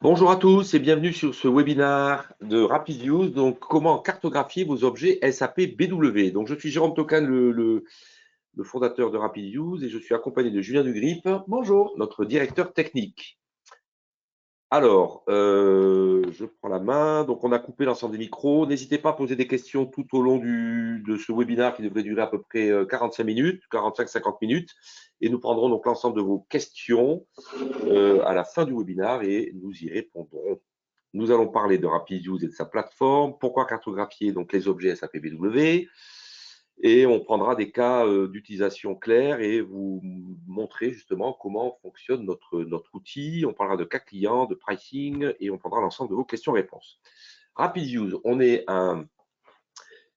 Bonjour à tous et bienvenue sur ce webinaire de RapidViews. Donc, comment cartographier vos objets SAP BW. Donc, je suis Jérôme Tocan, le fondateur de RapidViews, et je suis accompagné de Julien Dugrip. Bonjour, notre directeur technique. Alors, je prends la main. Donc, on a coupé l'ensemble des micros. N'hésitez pas à poser des questions tout au long de ce webinaire qui devrait durer à peu près 45 minutes, 45-50 minutes. Et nous prendrons donc l'ensemble de vos questions à la fin du webinaire et nous y répondrons. Nous allons parler de RapidViews et de sa plateforme, pourquoi cartographier donc les objets SAP BW, et on prendra des cas d'utilisation clairs et vous montrer justement comment fonctionne notre outil. On parlera de cas clients, de pricing et on prendra l'ensemble de vos questions-réponses. RapidViews, on est un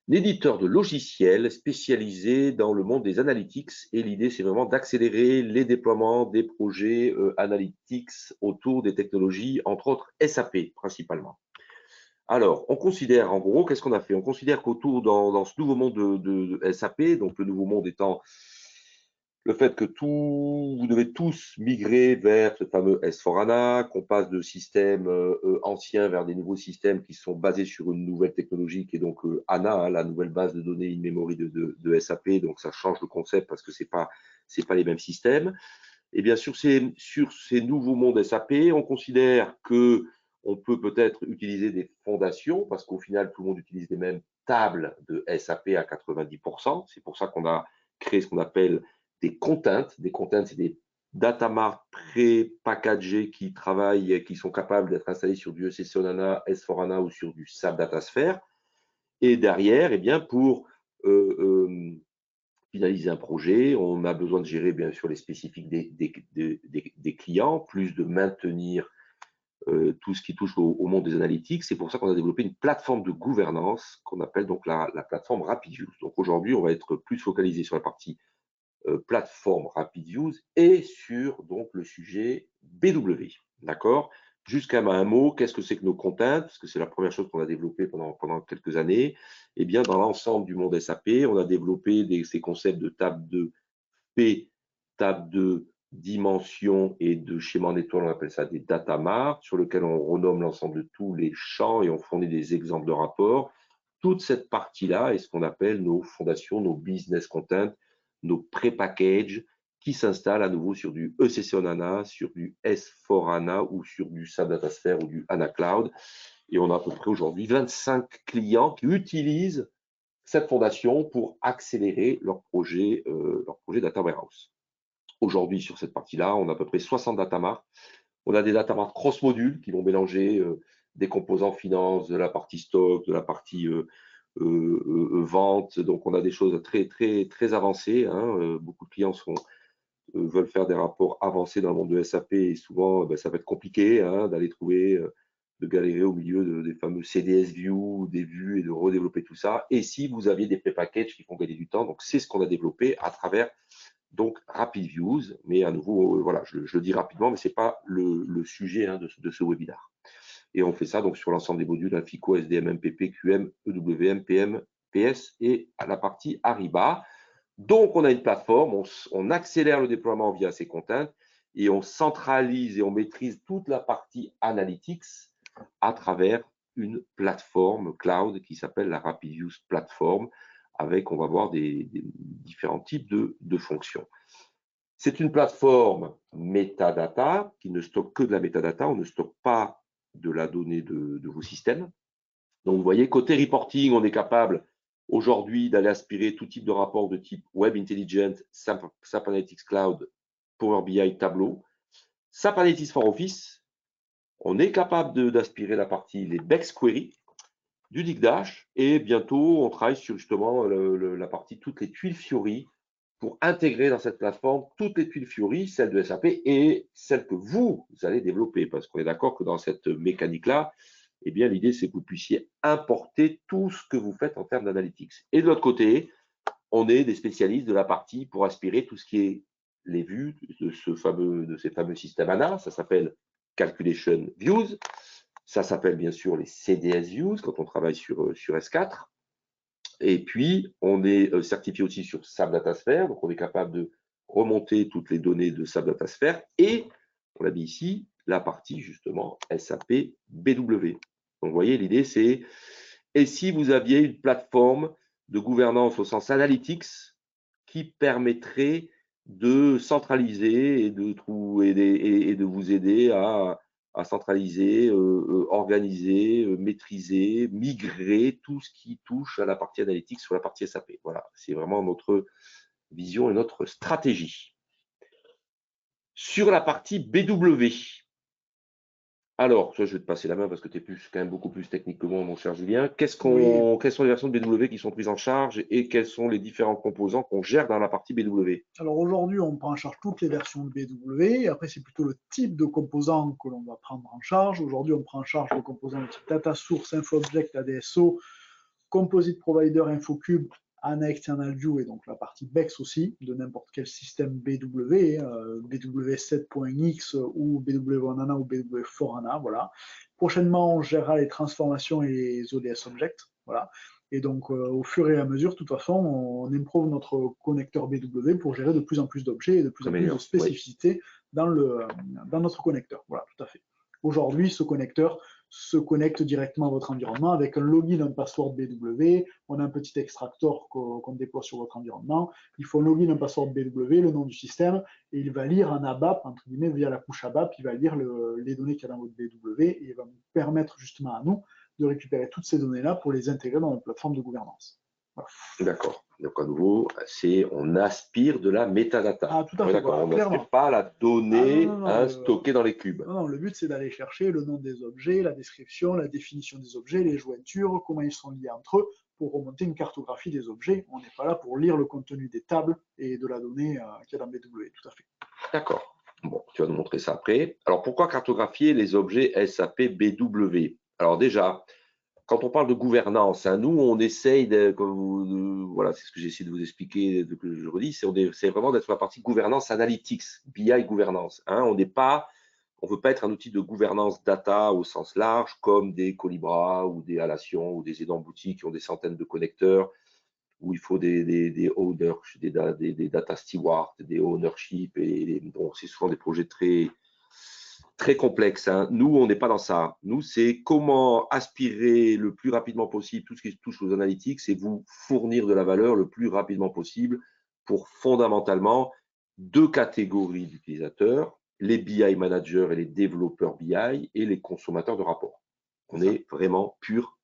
éditeur de logiciels spécialisé dans le monde des analytics et l'idée c'est vraiment d'accélérer les déploiements des projets analytics autour des technologies, entre autres SAP principalement. Alors, on considère, en gros, qu'est-ce qu'on a fait? On considère qu'autour, dans ce nouveau monde de SAP, donc le nouveau monde étant le fait que vous devez tous migrer vers ce fameux S4HANA, qu'on passe de systèmes anciens vers des nouveaux systèmes qui sont basés sur une nouvelle technologie qui est donc HANA, hein, la nouvelle base de données in-memory de SAP. Donc, ça change le concept parce que c'est pas les mêmes systèmes. Et bien sûr, sur ces nouveaux mondes SAP, on considère que on peut peut-être utiliser des fondations parce qu'au final, tout le monde utilise les mêmes tables de SAP à 90%. C'est pour ça qu'on a créé ce qu'on appelle des contents. Des contents, c'est des data marts pré-packagés qui travaillent, qui sont capables d'être installés sur du ECC HANA, S4HANA ou sur du SAP DataSphere. Et derrière, eh bien, pour finaliser un projet, on a besoin de gérer bien sûr les spécifiques des clients, plus de maintenir tout ce qui touche au monde des analytics. C'est pour ça qu'on a développé une plateforme de gouvernance qu'on appelle donc la plateforme RapidViews. Donc aujourd'hui, on va être plus focalisé sur la partie plateforme RapidViews et sur donc le sujet BW. D'accord? Jusqu'à un mot, qu'est-ce que c'est que nos contents? Parce que c'est la première chose qu'on a développée pendant quelques années. Eh bien, dans l'ensemble du monde SAP, on a développé ces concepts de table de P, table de dimension et de schéma en étoile, on appelle ça des data marts, sur lequel on renomme l'ensemble de tous les champs et on fournit des exemples de rapports. Toute cette partie-là est ce qu'on appelle nos fondations, nos business content, nos pré-packages qui s'installent à nouveau sur du ECC HANA, sur du S4 HANA ou sur du SAP DataSphere ou du HANA Cloud. Et on a à peu près aujourd'hui 25 clients qui utilisent cette fondation pour accélérer leur projet Data Warehouse. Aujourd'hui, sur cette partie-là, on a à peu près 60 data marts. On a des data marts cross-modules qui vont mélanger des composants finance, de la partie stock, de la partie vente. Donc, on a des choses très, très, très avancées. Hein. Beaucoup de clients veulent faire des rapports avancés dans le monde de SAP et souvent, ça va être compliqué hein, d'aller trouver, de galérer au milieu des fameux CDS View, des vues et de redévelopper tout ça. Et si vous aviez des pré-packages qui font gagner du temps, donc c'est ce qu'on a développé à travers donc RapidViews. Mais à nouveau, voilà, je le dis rapidement, mais ce n'est pas le sujet hein, de ce webinaire. Et on fait ça donc sur l'ensemble des modules FICO, SDM, MPP, QM, EWM, PM, PS et à la partie Ariba. Donc, on a une plateforme, on accélère le déploiement via ces contents et on centralise et on maîtrise toute la partie analytics à travers une plateforme cloud qui s'appelle la RapidViews Platform avec, on va voir, des différents types de fonctions. C'est une plateforme metadata qui ne stocke que de la metadata, on ne stocke pas de la donnée de vos systèmes. Donc, vous voyez, côté reporting, on est capable aujourd'hui d'aller aspirer tout type de rapport de type Web Intelligence, SAP Analytics Cloud, Power BI, Tableau. SAP Analytics for Office, on est capable d'aspirer la partie, les BEX Query, du Digdash, et bientôt, on travaille sur justement la partie toutes les tuiles Fiori pour intégrer dans cette plateforme toutes les tuiles Fiori, celles de SAP et celles que vous allez développer, parce qu'on est d'accord que dans cette mécanique-là, eh bien, l'idée, c'est que vous puissiez importer tout ce que vous faites en termes d'analytics. Et de l'autre côté, on est des spécialistes de la partie pour aspirer tout ce qui est les vues de ces fameux systèmes ANA. Ça s'appelle Calculation Views. Ça s'appelle bien sûr les CDS Views quand on travaille sur S4. Et puis, on est certifié aussi sur SAP DataSphere. Donc, on est capable de remonter toutes les données de SAP DataSphere et, on l'a mis ici, la partie justement SAP BW. Donc, vous voyez, l'idée, c'est, et si vous aviez une plateforme de gouvernance au sens analytics qui permettrait de centraliser et de vous aider à centraliser, organiser, maîtriser, migrer tout ce qui touche à la partie analytics sur la partie SAP. Voilà, c'est vraiment notre vision et notre stratégie. Sur la partie BW, alors, je vais te passer la main parce que tu es quand même beaucoup plus technique que moi, mon cher Julien. Quelles sont les versions de BW qui sont prises en charge et quels sont les différents composants qu'on gère dans la partie BW? Alors aujourd'hui, on prend en charge toutes les versions de BW. Après, c'est plutôt le type de composant que l'on va prendre en charge. Aujourd'hui, on prend en charge les composants de type Data Source, InfoObject, ADSO, Composite Provider, InfoCube, ANA External View et donc la partie BEX aussi, de n'importe quel système BW, BW7.x ou BW1ANA ou BW4ANA, voilà. Prochainement, on gérera les transformations et les ODS Objects, voilà. Et donc, au fur et à mesure, de toute façon, on improvise notre connecteur BW pour gérer de plus en plus d'objets et de plus en plus de spécificités dans notre connecteur. Voilà, tout à fait. Aujourd'hui, ce connecteur se connecte directement à votre environnement avec un login, un password BW. On a un petit extracteur qu'on déploie sur votre environnement. Il faut un login, un password BW, le nom du système, et il va lire un ABAP, entre guillemets, via la couche ABAP, il va lire les données qu'il y a dans votre BW et il va nous permettre justement à nous de récupérer toutes ces données-là pour les intégrer dans notre plateforme de gouvernance. Voilà. D'accord. Donc à nouveau, on aspire de la métadata. Ah, tout à fait. D'accord. Voilà, on n'aspire pas la donnée stockée dans les cubes. Non, le but c'est d'aller chercher le nom des objets, la description, la définition des objets, les jointures, comment ils sont liés entre eux, pour remonter une cartographie des objets. On n'est pas là pour lire le contenu des tables et de la donnée qu'il y a dans BW, tout à fait. D'accord. Bon, tu vas nous montrer ça après. Alors pourquoi cartographier les objets SAP BW? Alors déjà, quand on parle de gouvernance, hein, nous, on essaye voilà, c'est ce que j'ai essayé de vous expliquer, que je redis, c'est vraiment d'être sur la partie gouvernance analytics, BI gouvernance. Hein, on ne veut pas être un outil de gouvernance data au sens large, comme des Colibra ou des Alation ou des aidants boutiques qui ont des centaines de connecteurs, où il faut des owners, des data stewards, des ownership, et bon, c'est souvent des projets très complexe. Hein. Nous, on n'est pas dans ça. Nous, c'est comment aspirer le plus rapidement possible tout ce qui touche aux analytics et vous fournir de la valeur le plus rapidement possible pour fondamentalement deux catégories d'utilisateurs, les BI managers et les développeurs BI et les consommateurs de rapports. On est vraiment pur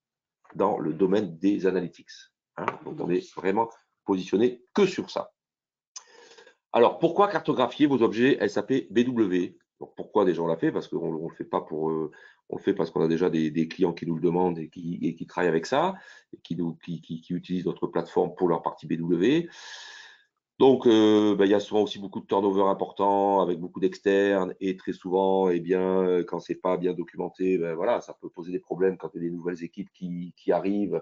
dans le domaine des analytics. Hein. Donc, on est vraiment positionné que sur ça. Alors, pourquoi cartographier vos objets SAP BW? Donc, pourquoi déjà on l'a fait? Parce qu'on ne le fait pas pour, on le fait parce qu'on a déjà des clients qui nous le demandent et qui travaillent avec ça, et qui utilisent notre plateforme pour leur partie BW. Donc, il y a souvent aussi beaucoup de turnover important avec beaucoup d'externes et très souvent, eh bien, quand c'est pas bien documenté, voilà, ça peut poser des problèmes quand il y a des nouvelles équipes qui arrivent.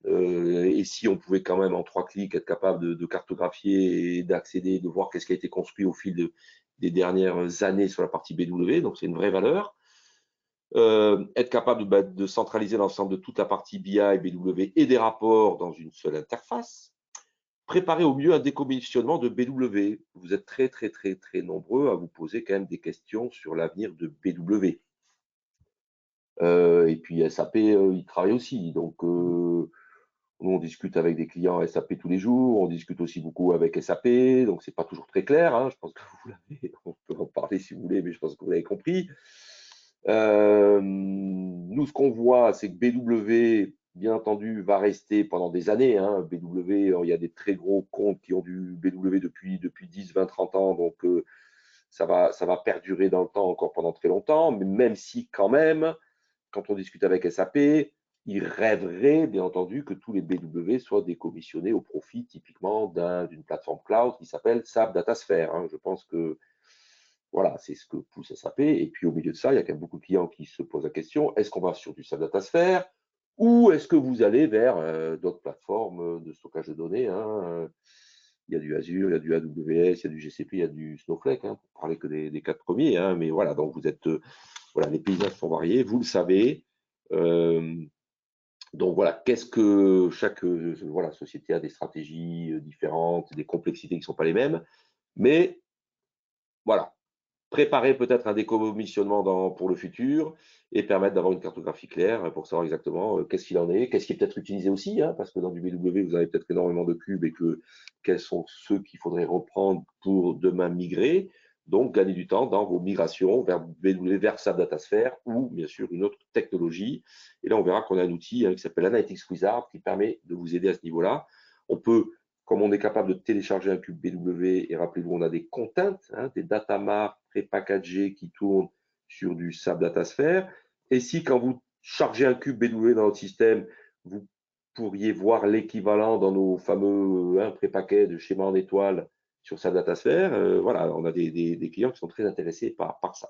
Et si on pouvait quand même en 3 clics être capable de cartographier et d'accéder, de voir qu'est-ce qui a été construit au fil des dernières années sur la partie BW, donc c'est une vraie valeur. Être capable de centraliser l'ensemble de toute la partie BI, BW et des rapports dans une seule interface. Préparer au mieux un décommissionnement de BW. Vous êtes très nombreux à vous poser quand même des questions sur l'avenir de BW. Et puis SAP, il travaille aussi. Donc, nous, on discute avec des clients SAP tous les jours, on discute aussi beaucoup avec SAP, donc c'est pas toujours très clair. Hein, je pense que vous l'avez, on peut en parler si vous voulez, mais je pense que vous l'avez compris. Nous, ce qu'on voit, c'est que BW, bien entendu, va rester pendant des années. Hein. BW, il y a des très gros comptes qui ont du BW depuis 10, 20, 30 ans, donc ça va perdurer dans le temps encore pendant très longtemps, mais même si quand même, quand on discute avec SAP, ils rêveraient, bien entendu, que tous les BW soient décommissionnés au profit typiquement d'une plateforme cloud qui s'appelle SAP Datasphere. Hein. Je pense que voilà, c'est ce que pousse SAP. Et puis au milieu de ça, il y a quand même beaucoup de clients qui se posent la question, est-ce qu'on va sur du SAP Datasphere ou est-ce que vous allez vers d'autres plateformes de stockage de données, hein. Il y a du Azure, il y a du AWS, il y a du GCP, il y a du Snowflake, hein, pour parler que des 4 premiers. Hein, mais voilà, donc vous êtes, voilà, les paysages sont variés, vous le savez. Donc voilà, qu'est-ce que chaque voilà, société a des stratégies différentes, des complexités qui ne sont pas les mêmes. Mais voilà, préparer peut-être un décommissionnement pour le futur et permettre d'avoir une cartographie claire pour savoir exactement qu'est-ce qu'il en est, qu'est-ce qui est peut-être utilisé aussi, hein, parce que dans du BW, vous avez peut-être énormément de cubes et que quels sont ceux qu'il faudrait reprendre pour demain migrer. Donc, gagner du temps dans vos migrations vers BW, vers SAP Datasphere ou bien sûr une autre technologie. Et là, on verra qu'on a un outil qui s'appelle Analytics Wizard qui permet de vous aider à ce niveau-là. On peut, comme on est capable de télécharger un cube BW, et rappelez-vous, on a des contents, des datamars prépackagés qui tournent sur du SAP Datasphere. Et si quand vous chargez un cube BW dans notre système, vous pourriez voir l'équivalent dans nos fameux prépaquets de schéma en étoile sur sa datasphère. Voilà, on a des clients qui sont très intéressés par ça.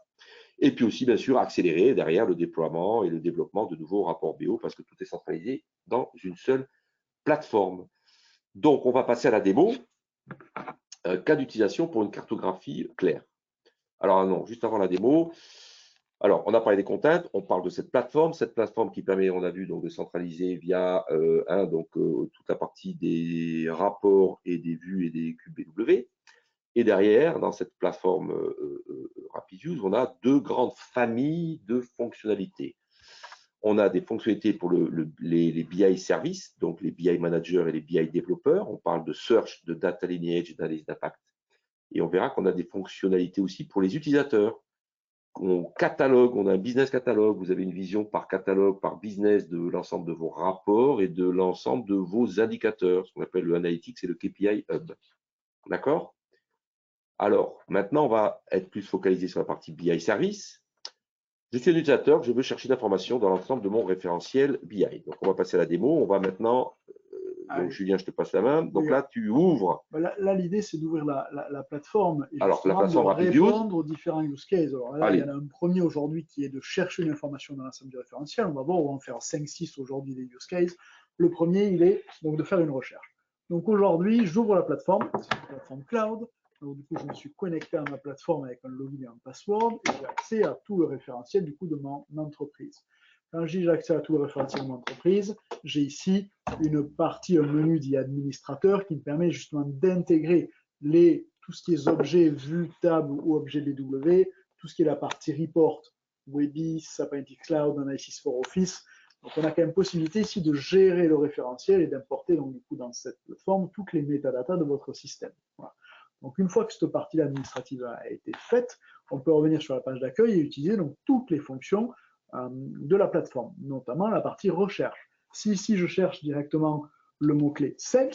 Et puis aussi, bien sûr, accélérer derrière le déploiement et le développement de nouveaux rapports BO parce que tout est centralisé dans une seule plateforme. Donc, on va passer à la démo. Cas d'utilisation pour une cartographie claire. Alors, non, juste avant la démo, alors, on a parlé des contents, on parle de cette plateforme qui permet, on a vu, donc, de centraliser via toute la partie des rapports et des vues et des cubes BW. Et derrière, dans cette plateforme RapidViews, on a deux grandes familles de fonctionnalités. On a des fonctionnalités pour les BI services, donc les BI managers et les BI développeurs. On parle de search, de data lineage, d'analyse d'impact. Et on verra qu'on a des fonctionnalités aussi pour les utilisateurs. On catalogue, on a un business catalogue. Vous avez une vision par catalogue, par business de l'ensemble de vos rapports et de l'ensemble de vos indicateurs, ce qu'on appelle le Analytics et le KPI Hub. D'accord? Alors, maintenant, on va être plus focalisé sur la partie BI Service. Je suis un utilisateur, je veux chercher l'information dans l'ensemble de mon référentiel BI. Donc, on va passer à la démo. On va maintenant… donc, Julien, je te passe la main. Donc là, tu ouvres… Là, l'idée, c'est d'ouvrir la plateforme et alors, la plateforme de RapidViews. répondre aux différents use cases. Alors là, il y en a un premier aujourd'hui qui est de chercher une information dans l'ensemble du référentiel. On va voir, on va en faire 5-6 aujourd'hui des use cases. Le premier, il est donc de faire une recherche. Donc aujourd'hui, j'ouvre la plateforme, c'est une plateforme cloud. Donc, du coup, je me suis connecté à ma plateforme avec un login et un password et j'ai accès à tout le référentiel du coup de mon entreprise. Quand je dis j'ai accès à tout le référentiel de mon entreprise, j'ai ici une partie, un menu dit administrateur qui me permet justement d'intégrer tout ce qui est objets, vues, tables ou objets BW, tout ce qui est la partie report, Webis, SAP Analytics Cloud, Analysis for Office. Donc on a quand même possibilité ici de gérer le référentiel et d'importer donc du coup dans cette plateforme toutes les métadatas de votre système. Voilà. Donc une fois que cette partie administrative a été faite, on peut revenir sur la page d'accueil et utiliser donc toutes les fonctions de la plateforme, notamment la partie recherche. Si ici je cherche directement le mot-clé Sales,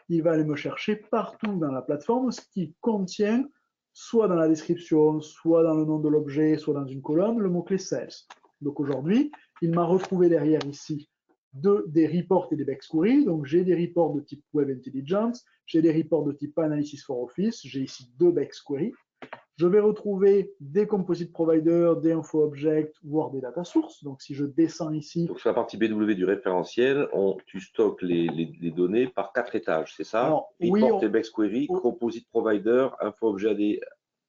il va aller me chercher partout dans la plateforme ce qui contient, soit dans la description, soit dans le nom de l'objet, soit dans une colonne, le mot-clé Sales. Donc aujourd'hui, il m'a retrouvé derrière ici des reports et des Bex Query. Donc j'ai des reports de type Web Intelligence, j'ai des reports de type Analysis for Office, j'ai ici deux Bex Query. Je vais retrouver des composite providers, des info objects, voire des data sources. Donc, si je descends ici… Donc, sur la partie BW du référentiel, tu stockes les données par 4 étages, c'est ça? Alors, report et Bex Query, composite provider, info objet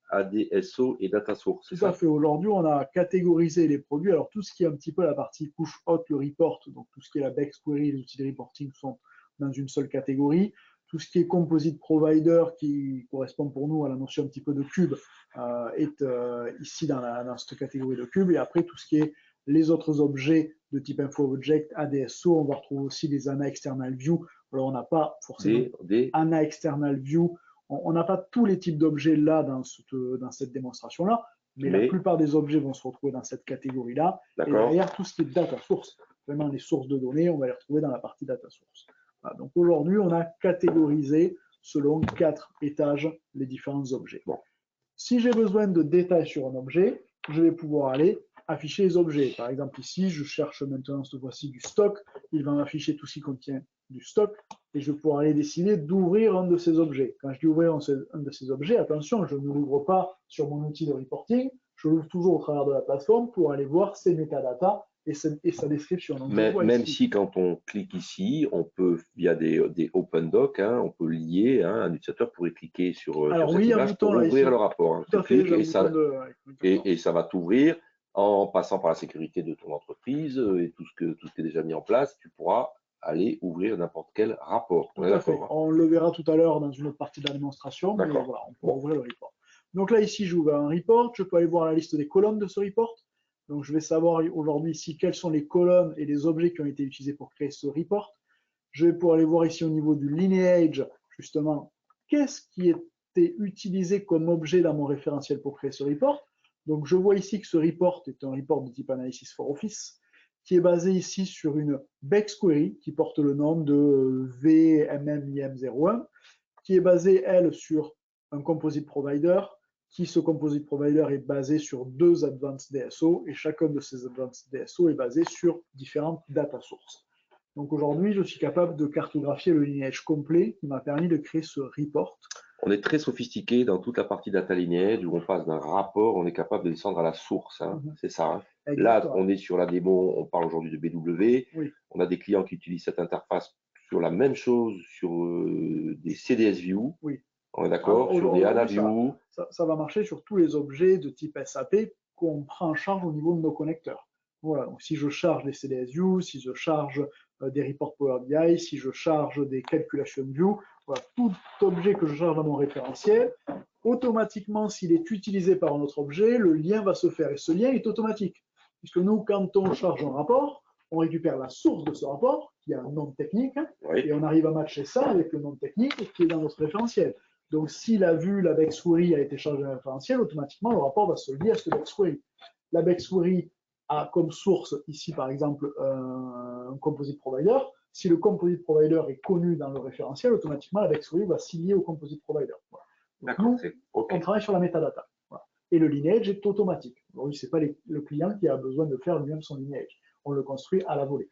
ADSO et data source. Tout à fait. Aujourd'hui, on a catégorisé les produits. Alors, tout ce qui est un petit peu la partie couche haute, le report, donc tout ce qui est la Bex Query, les outils de reporting sont dans une seule catégorie. Tout ce qui est composite provider, qui correspond pour nous à la notion un petit peu de cube, est ici dans cette catégorie de cube. Et après, tout ce qui est les autres objets de type info object, ADSO, on va retrouver aussi des ANA external view. Alors, on n'a pas forcément ANA external view. On n'a pas tous les types d'objets là dans cette démonstration-là, mais la plupart des objets vont se retrouver dans cette catégorie-là. Et derrière, tout ce qui est data source, vraiment les sources de données, on va les retrouver dans la partie data source. Voilà, donc aujourd'hui, on a catégorisé selon 4 étages les différents objets. Bon. Si j'ai besoin de détails sur un objet, je vais pouvoir aller afficher les objets. Par exemple, ici, je cherche maintenant cette fois-ci du stock. Il va m'afficher tout ce qui contient du stock et je vais pouvoir aller décider d'ouvrir un de ces objets. Quand je dis ouvrir un de ces objets, attention, je ne l'ouvre pas sur mon outil de reporting, je l'ouvre toujours au travers de la plateforme pour aller voir ses métadatas et sa description. Donc, même si quand on clique ici, on peut, via des Open Doc, on peut lier, un utilisateur pourrait cliquer sur cette image pour ouvrir le rapport. Tout à fait, et ça va t'ouvrir en passant par la sécurité de ton entreprise et tout ce qui est déjà mis en place, tu pourras aller ouvrir n'importe quel rapport. Tout à fait. On le verra tout à l'heure dans une autre partie de la démonstration, mais voilà, on pourra ouvrir le report. Donc là, ici, j'ouvre un report. Je peux aller voir la liste des colonnes de ce report. Donc, je vais savoir aujourd'hui ici quelles sont les colonnes et les objets qui ont été utilisés pour créer ce report. Je vais pouvoir aller voir ici au niveau du lineage, justement, qu'est-ce qui était utilisé comme objet dans mon référentiel pour créer ce report. Donc, je vois ici que ce report est un report de type Analysis for Office, qui est basé ici sur une Bex query qui porte le nom de VMMIM01, qui est basée, elle, sur un composite provider, ce composite provider est basé sur 2 advanced DSO, et chacun de ces advanced DSO est basé sur différentes data sources. Donc aujourd'hui, je suis capable de cartographier le lineage complet qui m'a permis de créer ce report. On est très sophistiqué dans toute la partie data lineage où on passe d'un rapport, on est capable de descendre à la source. Hein. C'est ça. Hein. Là, on est sur la démo, on parle aujourd'hui de BW. Oui. On a des clients qui utilisent cette interface sur la même chose, sur des CDS View. Oui. On est d'accord, sur des ANA View. Ça va marcher sur tous les objets de type SAP qu'on prend en charge au niveau de nos connecteurs. Voilà, donc si je charge des CDS View, si je charge des reports Power BI, si je charge des calculation view, voilà, tout objet que je charge dans mon référentiel, automatiquement, s'il est utilisé par un autre objet, le lien va se faire. Et ce lien est automatique. Puisque nous, quand on charge un rapport, on récupère la source de ce rapport, qui a un nom technique, oui. Et on arrive à matcher ça avec le nom technique qui est dans notre référentiel. Donc, si la vue, la Bex query a été chargée dans le référentiel, automatiquement, le rapport va se lier à ce Bex query. La Bex query a comme source ici, par exemple, un composite provider. Si le composite provider est connu dans le référentiel, automatiquement, la Bex query va s'y lier au composite provider. Voilà. D'accord. On travaille sur la metadata. Voilà. Et le lineage est automatique. Aujourd'hui, ce n'est pas le client qui a besoin de faire lui-même son lineage. On le construit à la volée.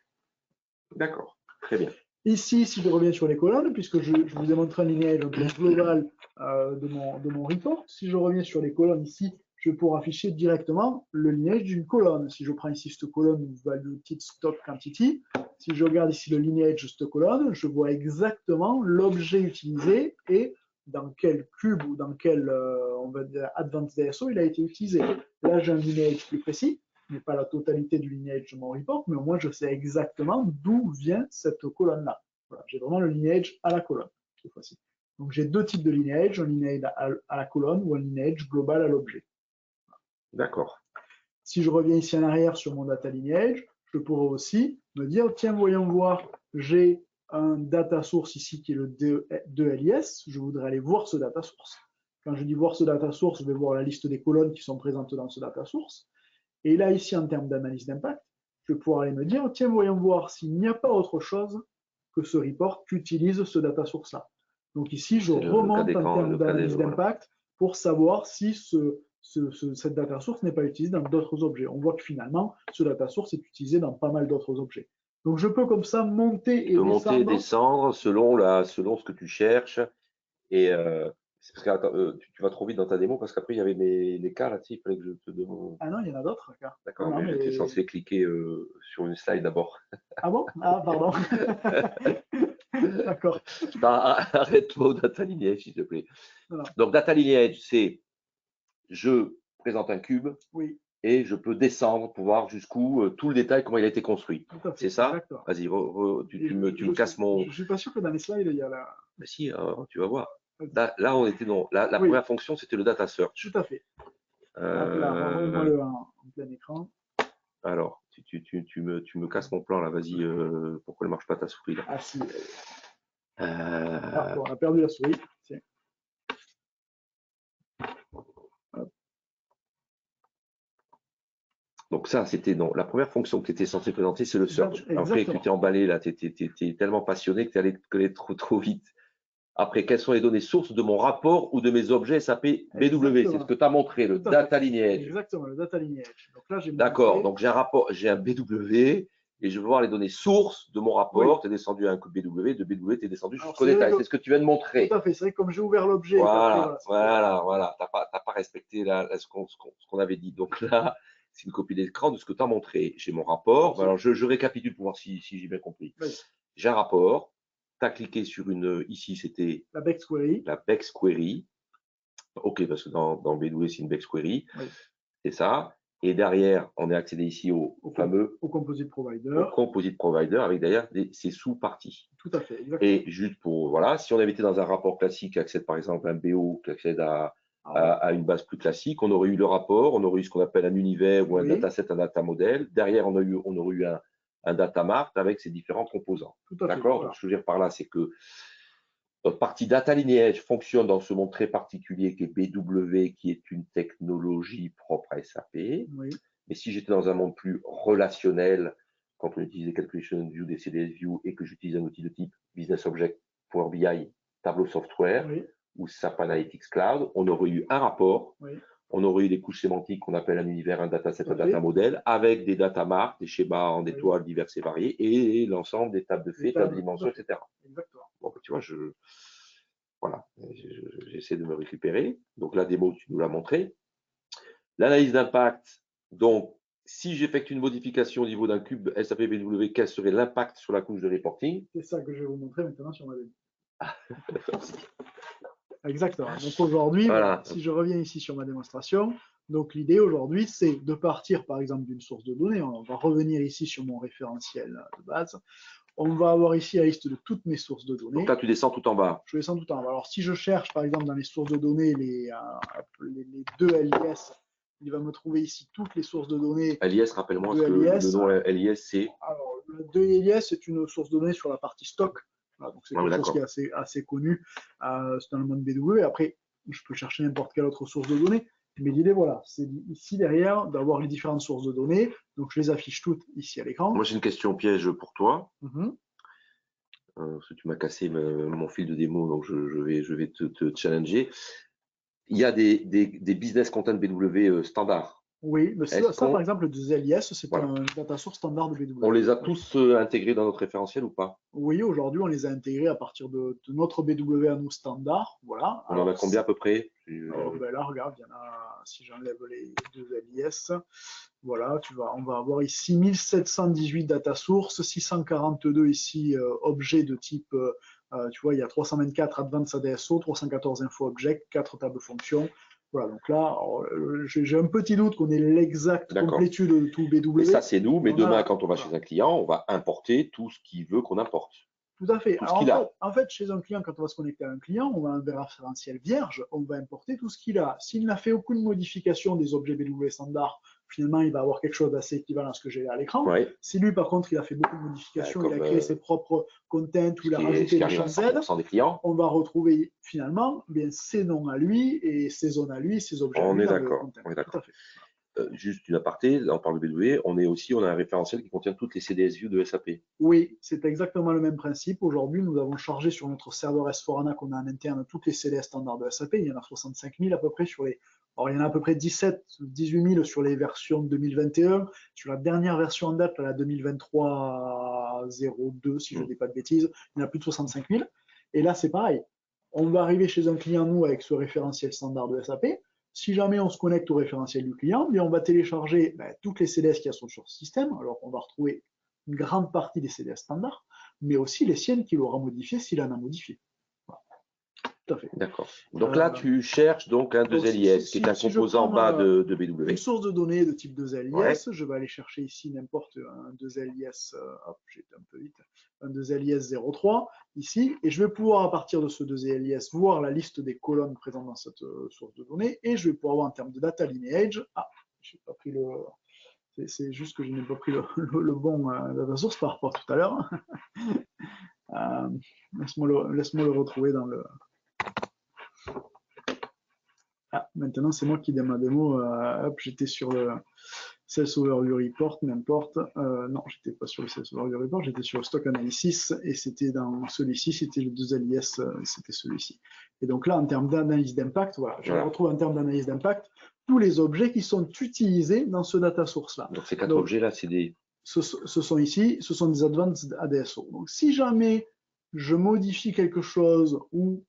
D'accord. Très bien. Ici, si je reviens sur les colonnes, puisque je vous ai montré un lineage global de mon report, si je reviens sur les colonnes ici, je vais pouvoir afficher directement le lineage d'une colonne. Si je prends ici cette colonne value stock quantity, si je regarde ici le lineage de cette colonne, je vois exactement l'objet utilisé et dans quel cube ou dans quel on va dire, advanced DSO il a été utilisé. Là, j'ai un lineage plus précis, mais pas la totalité du lineage de mon report, mais au moins je sais exactement d'où vient cette colonne-là. Voilà, j'ai vraiment le lineage à la colonne, cette fois-ci. Donc j'ai deux types de lineage, un lineage à la colonne ou un lineage global à l'objet. D'accord. Si je reviens ici en arrière sur mon data lineage, je pourrais aussi me dire, tiens, voyons voir, j'ai un data source ici qui est le 2LIS, je voudrais aller voir ce data source. Quand je dis voir ce data source, je vais voir la liste des colonnes qui sont présentes dans ce data source. Et là, ici, en termes d'analyse d'impact, je vais pouvoir aller me dire, tiens, voyons voir s'il n'y a pas autre chose que ce report qui utilise ce data source-là. Donc ici, je remonte en termes d'analyse d'impact pour savoir si cette data source n'est pas utilisée dans d'autres objets. On voit que finalement, ce data source est utilisé dans pas mal d'autres objets. Donc je peux comme ça monter et descendre selon ce que tu cherches. Et parce que tu vas trop vite dans ta démo parce qu'après il y avait les cas là, il fallait que je te demande. Ah non, il y en a d'autres cas. D'accord, mais j'étais censé cliquer sur une slide d'abord. Ah bon? Ah, pardon. D'accord. Arrête-toi au data lineage, s'il te plaît. Voilà. Donc, data lineage, c'est je présente un cube et je peux descendre pour voir jusqu'où tout le détail, comment il a été construit. C'est ça? Vas-y, tu me casses mon. Je ne suis pas sûr que dans les slides, il y a la. Mais si, tu vas voir. Là, on était dans. La première fonction, c'était le data search. Tout à fait. Là, remets-moi-le en plein écran. Alors, tu me casses mon plan là, vas-y, pourquoi ne marche pas ta souris là? Ah si. On a perdu la souris. Tiens. Donc ça, c'était la première fonction que tu étais censé présenter, c'est le search. Après, tu t'es emballé là, tu étais tellement passionné que tu allais aller trop vite. Après, quelles sont les données sources de mon rapport ou de mes objets SAP BW? C'est ce que tu as montré, le data lineage. Exactement, le data lineage. D'accord, donc j'ai un rapport, j'ai un BW et je veux voir les données sources de mon rapport. Tu es descendu à un BW, de BW, tu es descendu jusqu'au détail. C'est ce que tu viens de montrer. Tout à fait, c'est vrai que comme j'ai ouvert l'objet. Voilà. Tu n'as pas respecté ce qu'on avait dit. Donc là, c'est une copie d'écran de ce que tu as montré. J'ai mon rapport. Alors, je récapitule pour voir si j'ai bien compris. J'ai un rapport. Tu as cliqué sur ici, c'était la Bex query. La Bex query. OK, parce que dans BW, c'est une Bex query. C'est ça. Et derrière, on est accédé ici au fameux. Au composite provider. Au composite provider avec derrière ses sous-parties. Tout à fait, exactement. Et juste pour, voilà, si on avait été dans un rapport classique qui accède par exemple à un BO, qui accède à à une base plus classique. On aurait eu le rapport, on aurait eu ce qu'on appelle un univers ou un Oui. dataset, un data model. Derrière, on aurait eu un data mart avec ses différents composants. Tout à fait. D'accord? Voilà. Donc, ce que je veux dire par là, c'est que notre partie data lineage fonctionne dans ce monde très particulier qui est BW, qui est une technologie propre à SAP. Oui. Mais si j'étais dans un monde plus relationnel, quand on utilisait Calculation View, des CDS View, et que j'utilise un outil de type Business Object, Power BI, Tableau Software Oui. ou SAP Analytics Cloud, on aurait eu un rapport, Oui. on aurait eu des couches sémantiques qu'on appelle un univers, un dataset, Tout à un data fait. model, avec des data marks, des schémas en Oui. étoiles divers et variés, et l'ensemble des tables de Des faits, tables de tables, dimensions, tout à fait. etc. Exactement. Bon, tu vois, voilà, j'essaie de me récupérer. Donc la démo, tu nous l'as montré. L'analyse d'impact, donc si j'effectue une modification au niveau d'un cube SAP BW, quel serait l'impact sur la couche de reporting? C'est ça que je vais vous montrer maintenant sur ma démo. Merci. Exactement. Donc aujourd'hui, Voilà. si je reviens ici sur ma démonstration, donc l'idée aujourd'hui, c'est de partir par exemple d'une source de données. On va revenir ici sur mon référentiel de base. On va avoir ici la liste de toutes mes sources de données. Donc là, tu descends tout en bas. Je descends tout en bas. Alors si je cherche par exemple dans les sources de données les deux LIS, il va me trouver ici toutes les sources de données. LIS, rappelle-moi, de le nom LIS, c'est. Alors, le 2LIS, c'est une source de données sur la partie stock. Voilà, donc c'est quelque chose qui est assez connu. C'est dans le monde BW. Après, je peux chercher n'importe quelle autre source de données. Mais l'idée, voilà, c'est ici derrière d'avoir les différentes sources de données. Donc, je les affiche toutes ici à l'écran. Moi, j'ai une question piège pour toi. Mm-hmm. Parce que tu m'as cassé mon fil de démo, donc je vais te challenger. Il y a des business content BW standards. Oui, mais ça par exemple, le 2LIS, c'est un data source standard de BW. On les a tous intégrés dans notre référentiel ou pas? Oui, aujourd'hui, on les a intégrés à partir de notre BW à nous standard. Voilà. On en a combien à peu près? Ben là, regarde, il y en a, si j'enlève les deux LIS, voilà, on va avoir ici 1718 data sources, 642 ici objets de type, tu vois, il y a 324 Advanced ADSO, 314 info object, 4 tables fonctions. Voilà, donc là, j'ai un petit doute qu'on ait l'exacte complétude de tout BW. Et ça, c'est nous, mais demain, quand on va chez un client, on va importer tout ce qu'il veut qu'on importe. Tout à fait. Alors, en fait, chez un client, quand on va se connecter à un client, on a un référentiel vierge, on va importer tout ce qu'il a. S'il n'a fait aucune modification des objets BW standards, finalement, il va avoir quelque chose d'assez équivalent à ce que j'ai à l'écran. Ouais. Si lui, par contre, il a fait beaucoup de modifications, il a créé ses propres contents ou il a rajouté des champs Z, on va retrouver finalement bien ses noms à lui et ses zones à lui, ses objets à lui. On est d'accord. Tout à fait. Juste une aparté, là on parle de BW, on a un référentiel qui contient toutes les CDS View de SAP. Oui, c'est exactement le même principe. Aujourd'hui, nous avons chargé sur notre serveur S4HANA qu'on a en interne toutes les CDS standards de SAP. Il y en a 65 000 à peu près sur les. Alors, il y en a à peu près 17, 18 000 sur les versions 2021. Sur la dernière version en date, la 2023-02, si je ne dis pas de bêtises, il y en a plus de 65 000. Et là, c'est pareil. On va arriver chez un client, nous, avec ce référentiel standard de SAP. Si jamais on se connecte au référentiel du client, on va télécharger toutes les CDS qui sont sur ce système. Alors, on va retrouver une grande partie des CDS standards, mais aussi les siennes qu'il aura modifiées s'il en a modifié. Voilà. Tout à fait. D'accord. Donc là, tu cherches donc un 2LIS, qui est un composant bas de BW. Une source de données de type 2LIS, je vais aller chercher ici n'importe un 2LIS, hop, j'ai été un peu vite, un 2LIS 03, ici, et je vais pouvoir, à partir de ce 2LIS, voir la liste des colonnes présentes dans cette source de données, et je vais pouvoir voir en termes de data lineage, j'ai pas pris le... C'est juste que je n'ai pas pris le bon data source par rapport à tout à l'heure. Laisse-moi le retrouver dans le... Maintenant, c'est moi qui donne ma démo. Hop, j'étais sur le Sales Overview Report, n'importe. Non, j'étais pas sur le Sales Overview Report, j'étais sur le Stock Analysis, et c'était dans celui-ci, c'était le 2LIS, c'était celui-ci. Et donc là, en termes d'analyse d'impact, voilà, je retrouve en termes d'analyse d'impact tous les objets qui sont utilisés dans ce data source-là. Donc ces 4 objets-là, c'est des... Ce sont ici, ce sont des Advanced ADSO. Donc si jamais je modifie quelque chose ou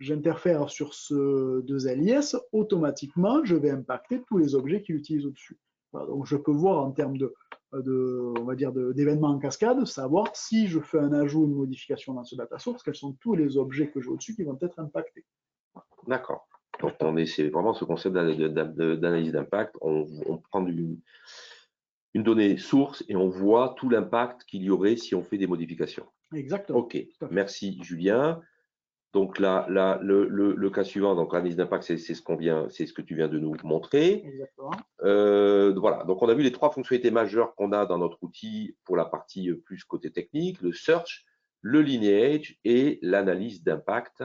j'interfère sur ce 2LIS, automatiquement, je vais impacter tous les objets qu'il utilise au-dessus. Voilà, donc je peux voir en termes on va dire d'événements en cascade, savoir si je fais un ajout ou une modification dans ce data source, quels sont tous les objets que j'ai au-dessus qui vont être impactés. D'accord. Donc c'est vraiment ce concept d'analyse d'impact. On prend une donnée source et on voit tout l'impact qu'il y aurait si on fait des modifications. Exactement. Ok, merci Julien. Donc là, le cas suivant, donc l'analyse d'impact, c'est ce que tu viens de nous montrer. Exactement. Voilà, donc on a vu les 3 fonctionnalités majeures qu'on a dans notre outil pour la partie plus côté technique, le search, le lineage et l'analyse d'impact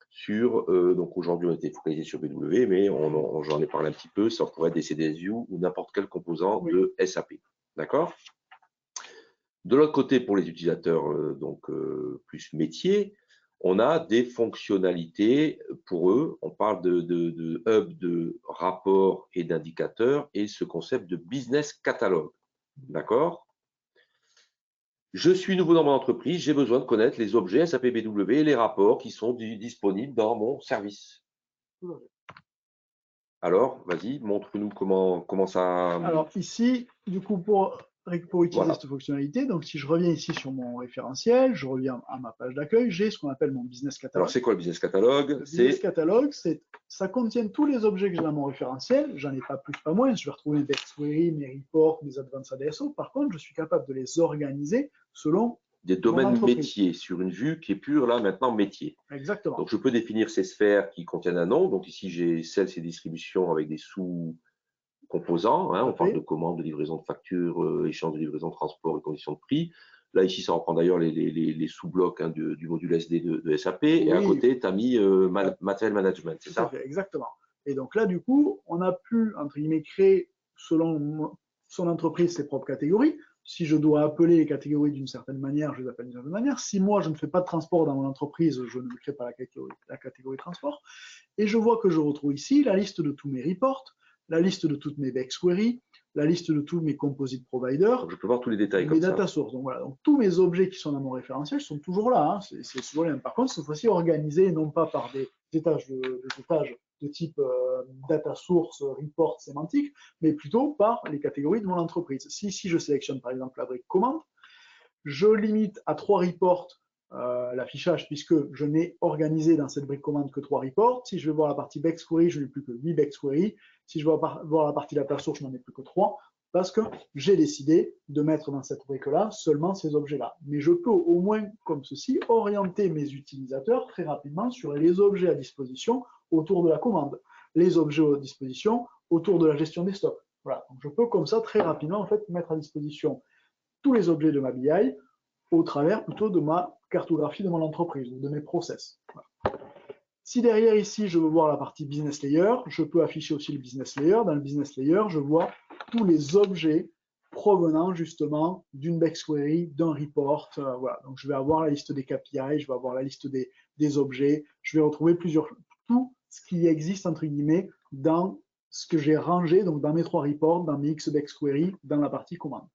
sur, donc aujourd'hui on était focalisé sur BW, mais j'en ai parlé un petit peu, ça pourrait être des CDS View ou n'importe quel composant de SAP. D'accord? De l'autre côté, pour les utilisateurs plus métiers, on a des fonctionnalités pour eux. On parle de hub de rapports et d'indicateurs et ce concept de business catalogue. D'accord? Je suis nouveau dans mon entreprise, j'ai besoin de connaître les objets SAP BW et les rapports qui sont disponibles dans mon service. Alors, vas-y, montre-nous comment ça… Alors ici, du coup, pour utiliser cette fonctionnalité, donc si je reviens ici sur mon référentiel, je reviens à ma page d'accueil, j'ai ce qu'on appelle mon business catalogue. Alors c'est quoi le business catalogue? Le business catalogue, ça contient tous les objets que j'ai dans mon référentiel, j'en ai pas plus, pas moins, je vais retrouver mes BexQuery, mes reports, mes advanced ADSO, par contre, je suis capable de les organiser selon des domaines métiers sur une vue qui est pure là maintenant métier. Exactement. Donc je peux définir ces sphères qui contiennent un nom. Donc ici j'ai sales et distribution avec des sous-composants. Hein, on parle de commande, de livraison de factures, échange de livraison, transport et conditions de prix. Là ici ça reprend d'ailleurs les sous-blocs hein, du module SD de SAP. Oui. Et à côté tu as mis Material Management, c'est ça? Exactement. Et donc là du coup on a pu entre guillemets créer selon son entreprise ses propres catégories. Si je dois appeler les catégories d'une certaine manière, je les appelle d'une certaine manière. Si moi, je ne fais pas de transport dans mon entreprise, je ne crée pas la catégorie transport. Et je vois que je retrouve ici la liste de tous mes reports, la liste de toutes mes BexQuery, la liste de tous mes composite providers. Donc je peux voir tous les détails comme ça. Mes data sources. Donc voilà, donc tous mes objets qui sont dans mon référentiel sont toujours là. Hein. C'est toujours les mêmes. Par contre, cette fois-ci organisés non pas par des étages de type data source, report, sémantique, mais plutôt par les catégories de mon entreprise. Si je sélectionne par exemple la brique commande, je limite à 3 reports l'affichage puisque je n'ai organisé dans cette brique commande que 3 reports. Si je veux voir la partie BexQuery, je n'ai plus que 8 BexQuery. Si je veux voir la partie data source, je n'en ai plus que 3 parce que j'ai décidé de mettre dans cette brique-là seulement ces objets-là. Mais je peux au moins, comme ceci, orienter mes utilisateurs très rapidement sur les objets à disposition autour de la commande, les objets à disposition autour de la gestion des stocks. Voilà. Donc je peux comme ça très rapidement en fait mettre à disposition tous les objets de ma BI au travers plutôt de ma cartographie de mon entreprise, de mes process. Voilà. Si derrière ici je veux voir la partie business layer, je peux afficher aussi le business layer. Dans le business layer, je vois tous les objets provenant justement d'une BexQuery, d'un report. Voilà. Donc je vais avoir la liste des KPI, je vais avoir la liste des objets, je vais retrouver tout ce qui existe entre guillemets dans ce que j'ai rangé, donc dans mes 3 reports, dans mes X BexQuery, dans la partie commande.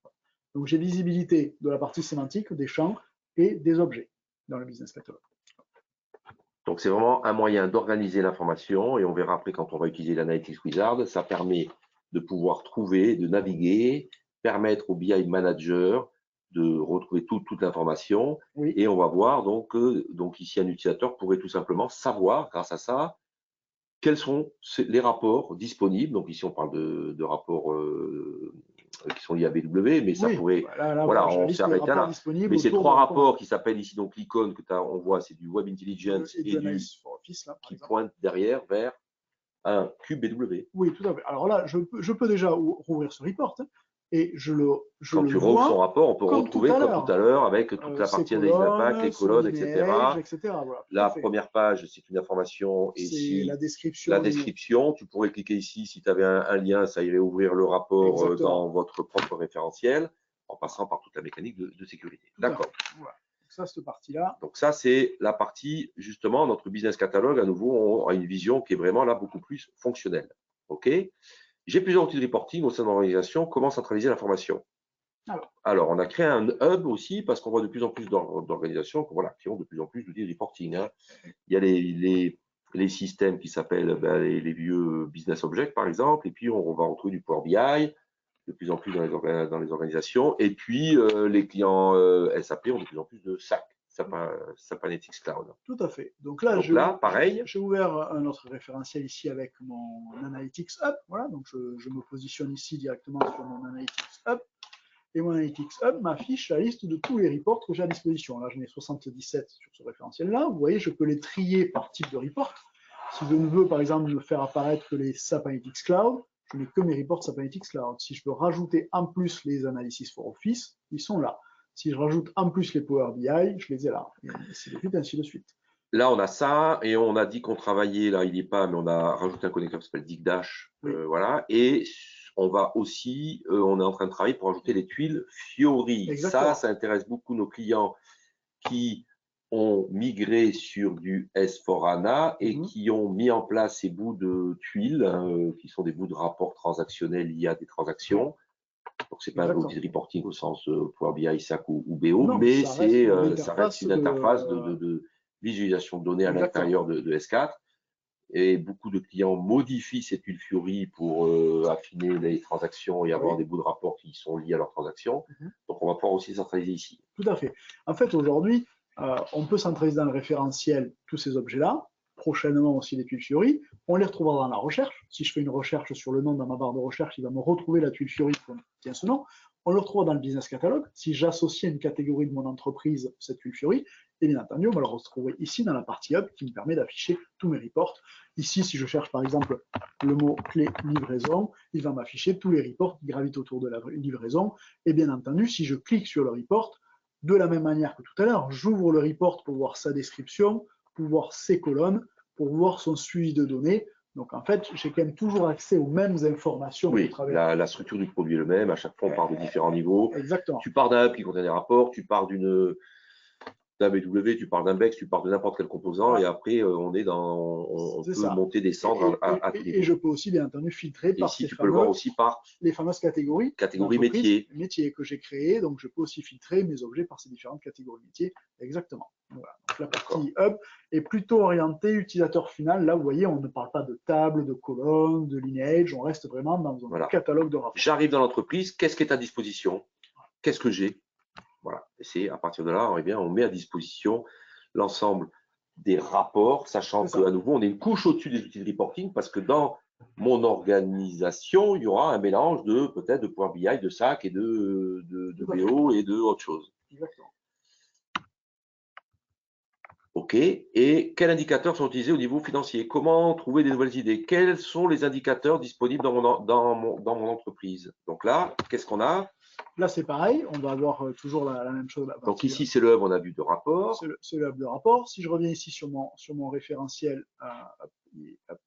Donc j'ai visibilité de la partie sémantique, des champs et des objets dans le business catalogue. Donc c'est vraiment un moyen d'organiser l'information et on verra après quand on va utiliser l'Analytics Wizard, ça permet de pouvoir trouver, de naviguer, permettre au BI Manager de retrouver toute l'information. Oui. Et on va voir donc ici un utilisateur pourrait tout simplement savoir grâce à ça quels sont les rapports disponibles. Donc ici on parle de rapports qui sont liés à BW, mais ça pourrait, voilà, on s'est arrêté là. Mais ces 3 rapports qui s'appellent ici, donc l'icône que on voit, c'est du Web Intelligence et du Office, là, qui pointe derrière vers un cube BW. Oui, tout à fait. Alors là, je peux déjà rouvrir ce report et quand tu rouvres son rapport, on peut retrouver comme tout à l'heure avec toute la partie analyse d'impact, les colonnes, etc. Voilà, la première page, c'est une information et ici la description. Tu pourrais cliquer ici si tu avais un lien, ça irait ouvrir le rapport dans votre propre référentiel en passant par toute la mécanique de sécurité. D'accord. Voilà. Ça, cette partie-là. Donc ça, c'est la partie, justement, notre business catalogue. À nouveau, on a une vision qui est vraiment là beaucoup plus fonctionnelle. OK. J'ai plusieurs outils de reporting au sein de l'organisation. Comment centraliser l'information? Alors, on a créé un hub aussi parce qu'on voit de plus en plus d'organisations qui ont de plus en plus d'outils de reporting. Hein. Il y a les systèmes qui s'appellent les vieux business objects, par exemple, et puis on va retrouver du Power BI de plus en plus dans les organisations, et puis les clients SAP ont de plus en plus de SAC, SAP Analytics Cloud. Tout à fait. Donc là, pareil. J'ai ouvert un autre référentiel ici avec mon Analytics Hub. Voilà, donc je me positionne ici directement sur mon Analytics Hub. et mon Analytics Hub m'affiche la liste de tous les reports que j'ai à disposition. Là, j'en ai 77 sur ce référentiel-là. Vous voyez, je peux les trier par type de report. Si je ne veux, par exemple, me faire apparaître que les SAP Analytics Cloud, je n'ai que mes reports SAP Analytics Cloud. Si je veux rajouter en plus les Analysis for Office, ils sont là. Si je rajoute en plus les Power BI, je les ai là. Et ainsi de suite, ainsi de suite. Là, on a ça, et on a dit qu'on travaillait, là, il n'y est pas, mais on a rajouté un connecteur qui s'appelle DigDash. Oui. Voilà. Et on va aussi, on est en train de travailler pour ajouter les tuiles Fiori. Exactement. Ça intéresse beaucoup nos clients qui ont migré sur du S4HANA et qui ont mis en place ces bouts de tuiles, qui sont des bouts de rapports transactionnels liés à des transactions. Donc, ce n'est pas un outil de reporting au sens Power BI, SAC ou BO, non, mais ça reste une interface de visualisation de données à l'intérieur de S4. Et beaucoup de clients modifient ces tuiles Fiori pour affiner les transactions et avoir des bouts de rapport qui sont liés à leurs transactions. Donc, on va pouvoir aussi centraliser ici. Tout à fait. En fait, aujourd'hui, on peut centraliser dans le référentiel tous ces objets-là. Prochainement aussi les tuiles Fiori. On les retrouvera dans la recherche. Si je fais une recherche sur le nom dans ma barre de recherche, il va me retrouver la tuile Fiori qui contient ce nom. On le retrouvera dans le business catalogue. Si j'associe une catégorie de mon entreprise cette tuile Fiori, et bien entendu, on va le retrouver ici dans la partie Hub qui me permet d'afficher tous mes reports. Ici, si je cherche par exemple le mot-clé livraison, il va m'afficher tous les reports qui gravitent autour de la livraison. Et bien entendu, si je clique sur le report, de la même manière que tout à l'heure, j'ouvre le report pour voir sa description, pour voir ses colonnes, pour voir son suivi de données. Donc en fait, j'ai quand même toujours accès aux mêmes informations. Oui, la structure du produit est le même. À chaque fois, on part de différents niveaux. Exactement. Tu pars d'un hub qui contient des rapports, tu pars d'un BW, tu pars d'un BEX, tu pars de n'importe quel composant, et après, on peut monter, descendre à tous les niveaux. Et je peux aussi, bien entendu, filtrer par ici, tu peux le voir aussi par les fameuses catégories métiers que j'ai créées. Donc, je peux aussi filtrer mes objets par ces différentes catégories métiers. Exactement. Voilà. Donc, la partie Hub est plutôt orientée utilisateur final. Là, vous voyez, on ne parle pas de table, de colonne, de lineage. On reste vraiment dans un catalogue de rapports. J'arrive dans l'entreprise. Qu'est-ce qui est à disposition? Qu'est-ce que j'ai? Voilà. Et c'est à partir de là, on met à disposition l'ensemble des rapports, sachant qu'à nouveau, on est une couche au-dessus des outils de reporting, parce que dans mon organisation, il y aura un mélange de peut-être de Power BI, de SAC et de BO et de autre chose. Exactement. OK. Et quels indicateurs sont utilisés au niveau financier? Comment trouver des nouvelles idées? Quels sont les indicateurs disponibles dans mon entreprise? Donc là, qu'est-ce qu'on a? Là, c'est pareil, on va avoir toujours la même chose. Donc ici, c'est le hub, on a vu de rapport. C'est le hub de rapport. Si je reviens ici sur mon référentiel,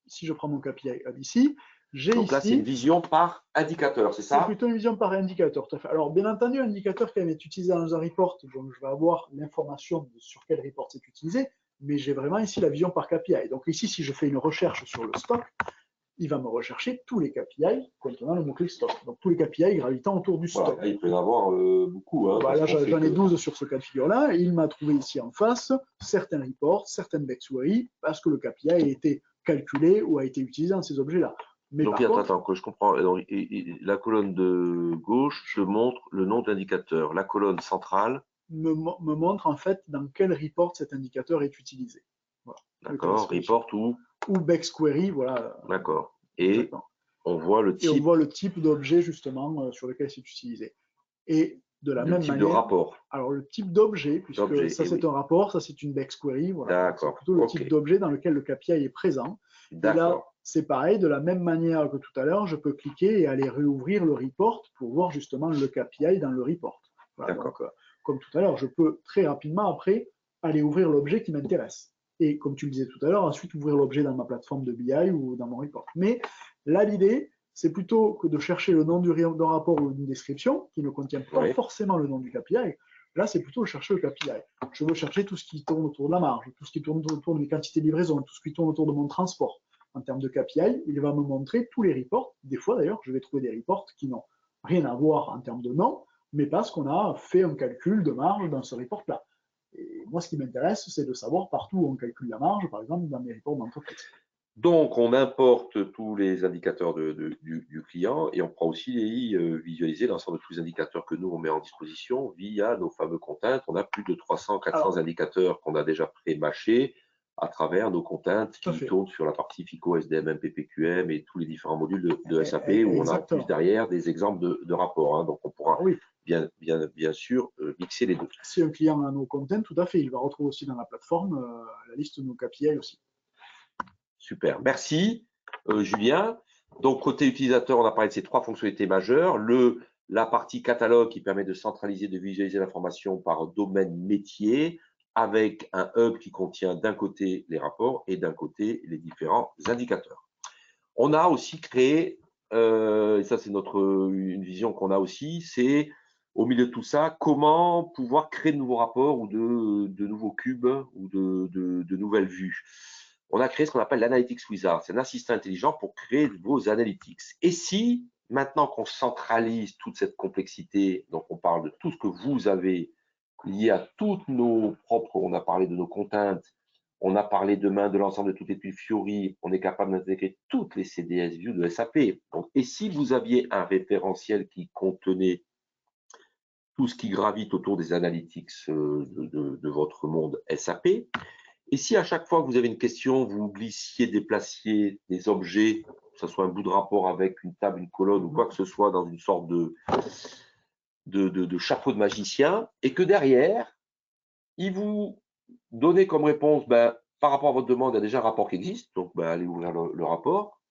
si je prends mon KPI hub ici, j'ai ici… Donc là, c'est une vision par indicateur, c'est ça? C'est plutôt une vision par indicateur, tout à fait. Alors, bien entendu, un indicateur qui est utilisé dans un report, donc je vais avoir l'information sur quel report c'est utilisé, mais j'ai vraiment ici la vision par KPI. Donc ici, si je fais une recherche sur le stock, il va me rechercher tous les KPI contenant le mot-clé stock. Donc tous les KPI gravitant autour du stock. Voilà, il peut y en avoir beaucoup. Hein, là, j'en ai 12 sur ce cas de figure-là. Et il m'a trouvé ici en face certains reports, certaines backstories, parce que le KPI a été calculé ou a été utilisé dans ces objets-là. Mais donc, attends, que je comprends. La colonne de gauche te montre le nom de l'indicateur. La colonne centrale me montre en fait dans quel report cet indicateur est utilisé. Voilà. D'accord, report ou backquery, voilà. D'accord. Et on voit le type. Et on voit le type d'objet justement sur lequel c'est utilisé. Et de la même manière. Le type de rapport. Alors le type d'objet, puisque ça c'est un rapport, ça c'est une backquery. Voilà. C'est plutôt le type d'objet dans lequel le KPI est présent. Et là, c'est pareil, de la même manière que tout à l'heure, je peux cliquer et aller réouvrir le report pour voir justement le KPI dans le report. Voilà, donc, comme tout à l'heure, je peux très rapidement après aller ouvrir l'objet qui m'intéresse. Et comme tu le disais tout à l'heure, ensuite ouvrir l'objet dans ma plateforme de BI ou dans mon report. Mais là, l'idée, c'est plutôt que de chercher le nom d'un rapport ou d'une description qui ne contient pas forcément le nom du KPI. Là, c'est plutôt chercher le KPI. Je veux chercher tout ce qui tourne autour de la marge, tout ce qui tourne autour de mes quantités de livraison, tout ce qui tourne autour de mon transport. En termes de KPI, il va me montrer tous les reports. Des fois, d'ailleurs, je vais trouver des reports qui n'ont rien à voir en termes de nom, mais parce qu'on a fait un calcul de marge dans ce report-là. Et moi, ce qui m'intéresse, c'est de savoir partout où on calcule la marge, par exemple, dans mes reports d'entreprise. Donc, on importe tous les indicateurs du client et on pourra aussi visualiser l'ensemble de tous les indicateurs que nous, on met en disposition via nos fameux contents. On a plus de 300-400 indicateurs qu'on a déjà pré-mâchés à travers nos contents qui tournent sur la partie FICO, SDM, MPPQM et tous les différents modules de SAP où on a plus derrière des exemples de rapports. Hein. Donc, on pourra bien sûr mixer les deux. Si un client a nos content, tout à fait, il va retrouver aussi dans la plateforme la liste de nos KPI aussi. Super, merci Julien. Donc côté utilisateur, on a parlé de ces 3 fonctionnalités majeures. La partie catalogue qui permet de centraliser, de visualiser l'information par domaine métier, avec un hub qui contient d'un côté les rapports et d'un côté les différents indicateurs. On a aussi créé, et ça c'est une vision qu'on a aussi, c'est au milieu de tout ça, comment pouvoir créer de nouveaux rapports ou de nouveaux cubes ou de nouvelles vues. On a créé ce qu'on appelle l'Analytics Wizard. C'est un assistant intelligent pour créer vos analytics. Et si, maintenant qu'on centralise toute cette complexité, donc on parle de tout ce que vous avez lié à toutes nos propres, on a parlé de nos contents, on a parlé demain de l'ensemble de toutes les tuiles Fiori, on est capable d'intégrer toutes les CDS View de SAP. Donc, et si vous aviez un référentiel qui contenait tout ce qui gravite autour des analytics de votre monde SAP, et si à chaque fois que vous avez une question, vous glissiez, déplaciez des objets, que ce soit un bout de rapport avec une table, une colonne ou quoi que ce soit dans une sorte de chapeau de magicien, et que derrière, il vous donnait comme réponse, par rapport à votre demande, il y a déjà un rapport qui existe, donc allez ouvrir le rapport.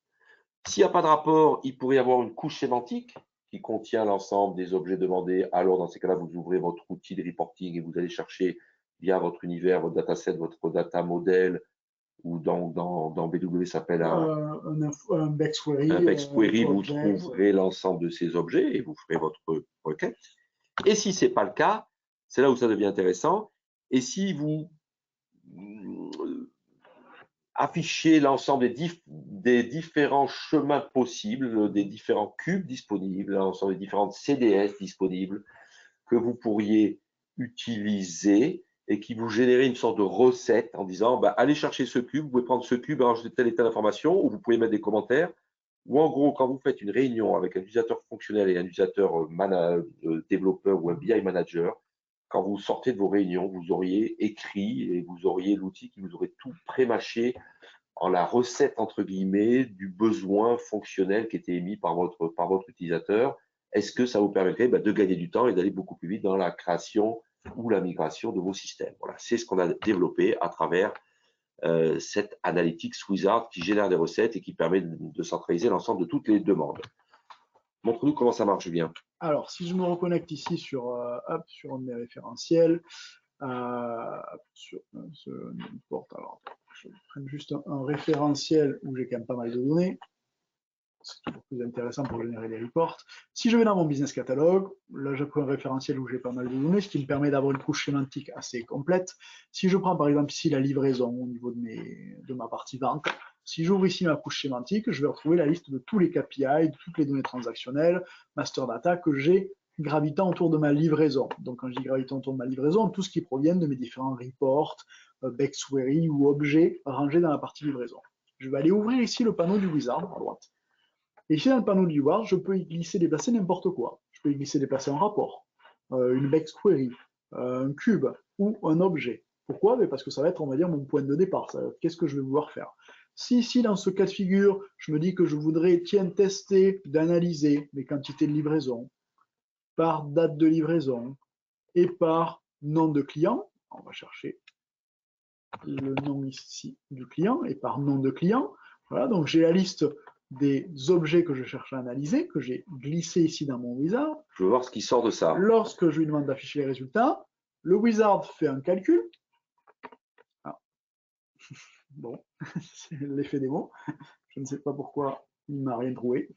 S'il n'y a pas de rapport, il pourrait y avoir une couche sémantique qui contient l'ensemble des objets demandés. Alors, dans ces cas-là, vous ouvrez votre outil de reporting et vous allez chercher via votre univers, votre dataset, votre data model, ou dans BW, ça s'appelle un Bex Query. Un Bex Query, vous trouverez l'ensemble de ces objets et vous ferez votre requête. Et si ce n'est pas le cas, c'est là où ça devient intéressant. Et si vous affichez l'ensemble des différents chemins possibles, des différents cubes disponibles, l'ensemble des différentes CDS disponibles que vous pourriez utiliser et qui vous générer une sorte de recette en disant allez chercher ce cube, vous pouvez prendre ce cube, rajouter telle et telle information, ou vous pouvez mettre des commentaires. Ou en gros, quand vous faites une réunion avec un utilisateur fonctionnel et un utilisateur développeur ou un BI manager, quand vous sortez de vos réunions, vous auriez écrit et vous auriez l'outil qui vous aurait tout pré-mâché en la recette, entre guillemets, du besoin fonctionnel qui était émis par votre utilisateur. Est-ce que ça vous permettrait de gagner du temps et d'aller beaucoup plus vite dans la création ou la migration de vos systèmes? Voilà, c'est ce qu'on a développé à travers cette Analytics Wizard qui génère des recettes et qui permet de centraliser l'ensemble de toutes les demandes. Montre-nous comment ça marche, Julien. Alors, si je me reconnecte ici sur un de mes référentiels, sur ce porte, alors je prends juste un référentiel où j'ai quand même pas mal de données. C'est toujours plus intéressant pour générer des reports. Si je vais dans mon business catalogue, là je prends un référentiel où j'ai pas mal de données, ce qui me permet d'avoir une couche sémantique assez complète. Si je prends par exemple ici la livraison au niveau de ma partie vente, si j'ouvre ici ma couche sémantique, je vais retrouver la liste de tous les KPI, de toutes les données transactionnelles, master data que j'ai gravitant autour de ma livraison. Donc quand je dis gravitant autour de ma livraison, tout ce qui provient de mes différents reports, Bex Query ou objets rangés dans la partie livraison. Je vais aller ouvrir ici le panneau du wizard à droite. Et ici, dans le panneau du Wizard, je peux y glisser, déplacer n'importe quoi. Je peux y glisser, déplacer un rapport, une Bex Query, un cube ou un objet. Pourquoi? Parce que ça va être, on va dire, mon point de départ. Qu'est-ce que je vais vouloir faire? Si ici, dans ce cas de figure, je me dis que je voudrais, tester d'analyser les quantités de livraison par date de livraison et par nom de client, on va chercher le nom ici du client et par nom de client. Voilà, donc j'ai la liste des objets que je cherche à analyser, que j'ai glissé ici dans mon wizard. Je veux voir ce qui sort de ça. Lorsque je lui demande d'afficher les résultats, le wizard fait un calcul. Ah. Bon, c'est l'effet des mots. Je ne sais pas pourquoi il ne m'a rien trouvé.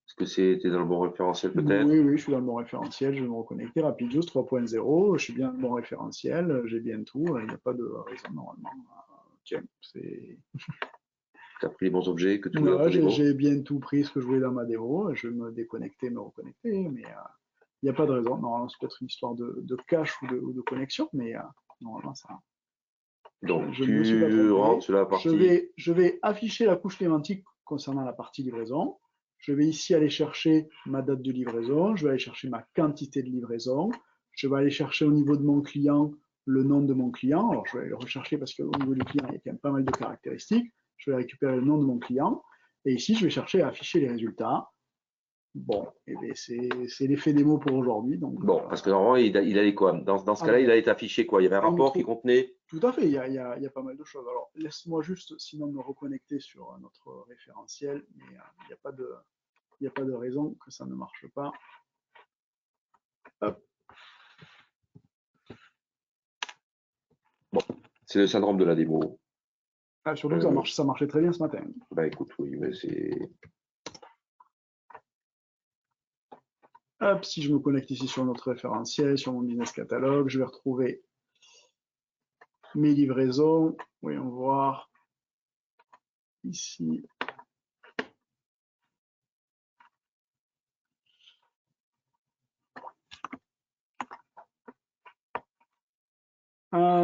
Est-ce que c'était dans le bon référentiel peut-être? Oui, je suis dans le bon référentiel. Je vais me reconnecter. Rapidios 3.0. Je suis bien dans le bon référentiel. J'ai bien tout. Il n'y a pas de raison normalement. Tiens, c'est. Tu as pris les bons objets que tu voulais. J'ai bien tout pris ce que je voulais dans ma démo. Je vais me déconnecter, me reconnecter, mais il n'y a pas de raison. Normalement, c'est peut-être une histoire de cache ou de connexion, mais normalement, ça. Donc, tu rentres sur la partie. Je vais afficher la couche sémantique concernant la partie livraison. Je vais ici aller chercher ma date de livraison. Je vais aller chercher ma quantité de livraison. Je vais aller chercher au niveau de mon client le nom de mon client. Alors, je vais le rechercher parce qu'au niveau du client, il y a quand même pas mal de caractéristiques. Je vais récupérer le nom de mon client. Et ici, je vais chercher à afficher les résultats Bon, eh bien, c'est l'effet démo pour aujourd'hui. Bon, parce que normalement, il allait quoi? Dans ce cas-là, il allait être affiché quoi? Il y avait un rapport qui contenait. Tout à fait, il y a pas mal de choses. Alors, laisse-moi juste, sinon, me reconnecter sur notre référentiel, mais il n'y a pas de raison que ça ne marche pas. Hop. Bon, c'est le syndrome de la démo. Ah, surtout que ça marchait très bien ce matin. Bah écoute, oui, mais c'est. Hop, si je me connecte ici sur notre référentiel, sur mon business catalogue, je vais retrouver mes livraisons. Voyons voir. Ici.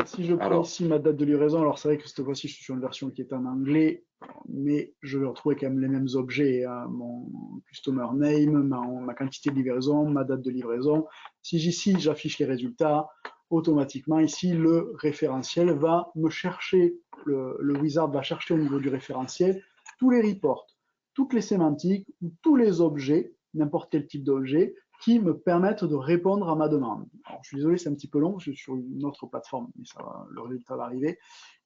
Si je prends ici ma date de livraison, alors c'est vrai que cette fois-ci je suis sur une version qui est en anglais, mais je vais retrouver quand même les mêmes objets, hein, mon customer name, ma quantité de livraison, ma date de livraison. Si ici j'affiche les résultats, automatiquement ici le référentiel va me chercher, le wizard va chercher au niveau du référentiel tous les reports, toutes les sémantiques ou tous les objets, n'importe quel type d'objet, qui me permettent de répondre à ma demande. Alors, je suis désolé, c'est un petit peu long, je suis sur une autre plateforme, mais ça va, le résultat va arriver.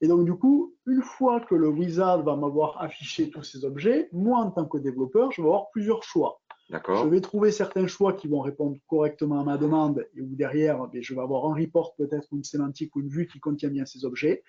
Et donc, du coup, une fois que le wizard va m'avoir affiché tous ces objets, moi, en tant que développeur, je vais avoir plusieurs choix. Je vais trouver certains choix qui vont répondre correctement à ma demande, et où derrière, je vais avoir un report, peut-être une sémantique ou une vue qui contient bien ces objets,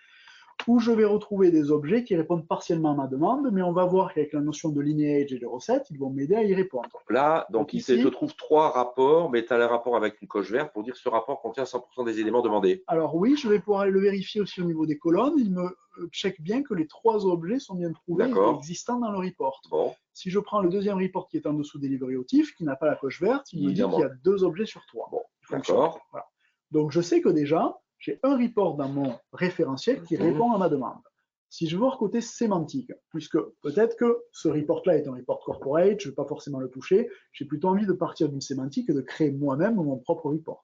où je vais retrouver des objets qui répondent partiellement à ma demande, mais on va voir qu'avec la notion de lineage et de recettes, ils vont m'aider à y répondre. Là, donc ici, il te trouve 3 rapports, mais tu as le rapport avec une coche verte pour dire que ce rapport contient 100% des éléments demandés. Alors oui, je vais pouvoir aller le vérifier aussi au niveau des colonnes. Il me check bien que les 3 objets sont bien trouvés et existants dans le report. Bon. Si je prends le deuxième report qui est en dessous des livrets autifs, qui n'a pas la coche verte, il me dit qu'il y a 2 objets sur 3. Bon, d'accord. Voilà. Donc je sais que déjà, j'ai un report dans mon référentiel qui répond à ma demande. Si je veux voir côté sémantique, puisque peut-être que ce report-là est un report corporate, je ne vais pas forcément le toucher, j'ai plutôt envie de partir d'une sémantique et de créer moi-même mon propre report.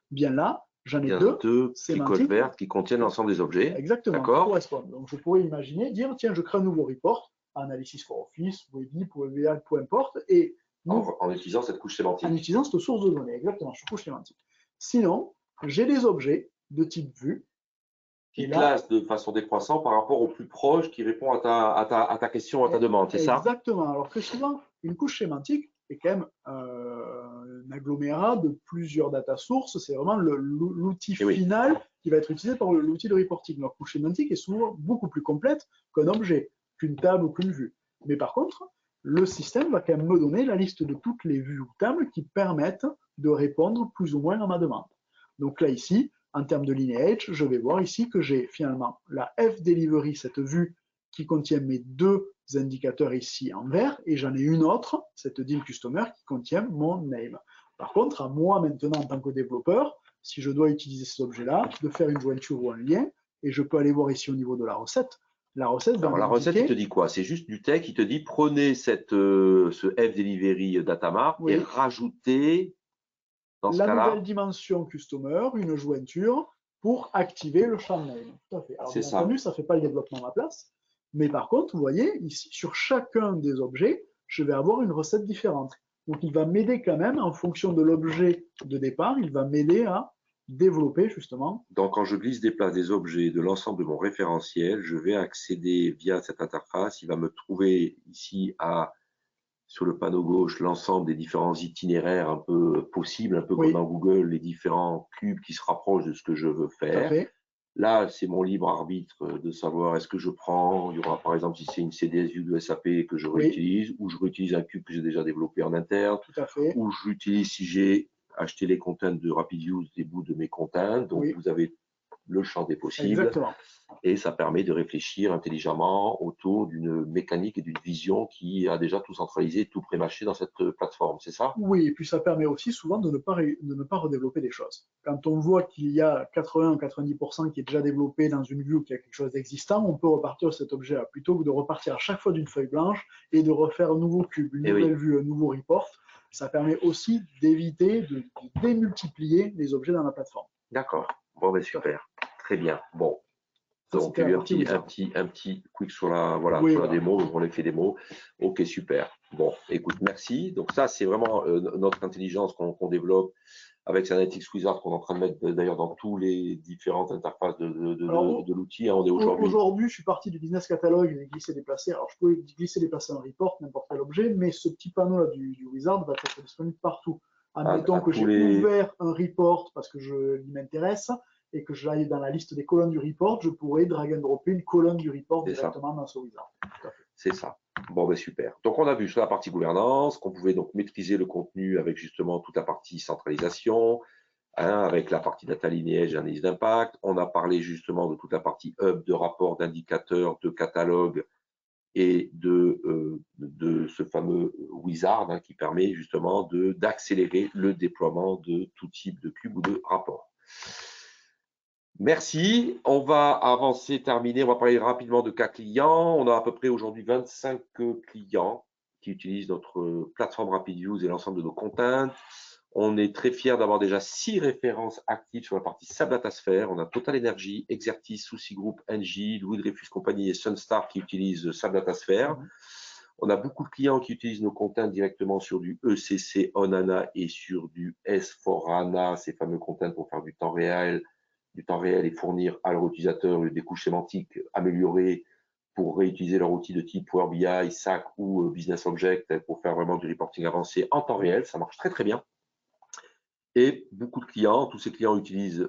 Bien là, j'en ai 2 sémantiques vertes qui contiennent l'ensemble des objets. Exactement, qui correspondent. Donc je pourrais imaginer, dire, tiens, je crée un nouveau report, Analysis for Office, Webby, WebVA, peu importe, et en utilisant cette couche sémantique. En utilisant cette source de données, exactement, sur couche sémantique. Sinon, j'ai des objets de type vue. Qui classent de façon décroissante par rapport au plus proche qui répond à ta question, à ta demande, c'est ça? Exactement. Alors que souvent, une couche sémantique est quand même un agglomérat de plusieurs data sources. C'est vraiment l'outil final qui va être utilisé par l'outil de reporting. La couche sémantique est souvent beaucoup plus complète qu'un objet, qu'une table ou qu'une vue. Mais par contre, le système va quand même me donner la liste de toutes les vues ou tables qui permettent de répondre plus ou moins à ma demande. Donc là, ici, en termes de lineage, je vais voir ici que j'ai finalement la F-Delivery, cette vue qui contient mes 2 indicateurs ici en vert, et j'en ai une autre, cette dim customer, qui contient mon name. Par contre, à moi maintenant, en tant que développeur, si je dois utiliser ces objets-là, de faire une jointure ou un lien, et je peux aller voir ici au niveau de la recette. La recette, alors, la recette, il te dit quoi? C'est juste du texte, il te dit prenez ce F-Delivery Datamart et rajoutez dans ce cas-là la nouvelle dimension customer, une jointure, pour activer le champ name. Tout à fait. Alors, bien entendu, ça ne fait pas le développement à ma place, mais par contre, vous voyez, ici, sur chacun des objets, je vais avoir une recette différente. Donc, il va m'aider quand même, en fonction de l'objet de départ, il va m'aider à développer justement. Donc, quand je glisse des places des objets de l'ensemble de mon référentiel, je vais accéder via cette interface. Il va me trouver ici sur le panneau gauche l'ensemble des différents itinéraires un peu possibles, un peu comme dans Google, les différents cubes qui se rapprochent de ce que je veux faire. Là, c'est mon libre arbitre de savoir est-ce que je prends, il y aura par exemple si c'est une CDS View de SAP que je réutilise, ou je réutilise un cube que j'ai déjà développé en interne, ou j'utilise si j'ai acheté les contents de RapidViews des bouts de mes contents. Donc vous avez le champ des possibles. Exactement. Et ça permet de réfléchir intelligemment autour d'une mécanique et d'une vision qui a déjà tout centralisé, tout prémâché dans cette plateforme, c'est ça? Oui, et puis ça permet aussi souvent de ne pas redévelopper des choses. Quand on voit qu'il y a 80 ou 90% qui est déjà développé dans une vue ou qu'il y a quelque chose d'existant, on peut repartir de cet objet-là, plutôt que de repartir à chaque fois d'une feuille blanche et de refaire un nouveau cube, une nouvelle vue, un nouveau report. Ça permet aussi d'éviter de démultiplier les objets dans la plateforme. D'accord. Bon, ben super. Très bien. Bon. Ça, Donc, c'était il y a la eu partie wizard. un petit quick sur la, voilà, Oui, sur la voilà. démo, on les fait démo. Ok, super. Bon, écoute, merci. Donc ça, c'est vraiment notre intelligence qu'on développe avec Analytics Wizard qu'on est en train de mettre d'ailleurs dans tous les différentes interfaces Alors, de l'outil. On est aujourd'hui. aujourd'hui, je suis parti du business catalogue et glisser déplacer. Alors, je pouvais glisser déplacer un report, n'importe quel objet, mais ce petit panneau là du wizard va être disponible partout. Admettons À que tous j'ai les. ouvert un report parce que il m'intéresse et que j'aille dans la liste des colonnes du report, je pourrais drag and dropper une colonne du report C'est ça. directement dans ce wizard. C'est ça. Bon, ben super. Donc, on a vu sur la partie gouvernance qu'on pouvait donc maîtriser le contenu avec justement toute la partie centralisation, hein, avec la partie data lineage et analyse d'impact. On a parlé justement de toute la partie hub, de rapports, d'indicateurs, de catalogue et de ce fameux wizard hein, qui permet justement d'accélérer le déploiement de tout type de cube ou de rapport. Merci. On va avancer, terminer. On va parler rapidement de cas clients. On a à peu près aujourd'hui 25 clients qui utilisent notre plateforme RapidViews et l'ensemble de nos contents. On est très fiers d'avoir déjà 6 références actives sur la partie SAP Datasphere. On a Total Energy, Exertis, Souci Group, Engie, Louis Dreyfus Compagnie et Sunstar qui utilisent SAP Datasphere. On a beaucoup de clients qui utilisent nos contents directement sur du ECC Onana et sur du S4HANA, ces fameux contents pour faire du temps réel et fournir à leurs utilisateurs des couches sémantiques améliorées pour réutiliser leur outil de type Power BI, SAC ou Business Object pour faire vraiment du reporting avancé en temps réel. Ça marche très très bien. Et beaucoup de clients, tous ces clients utilisent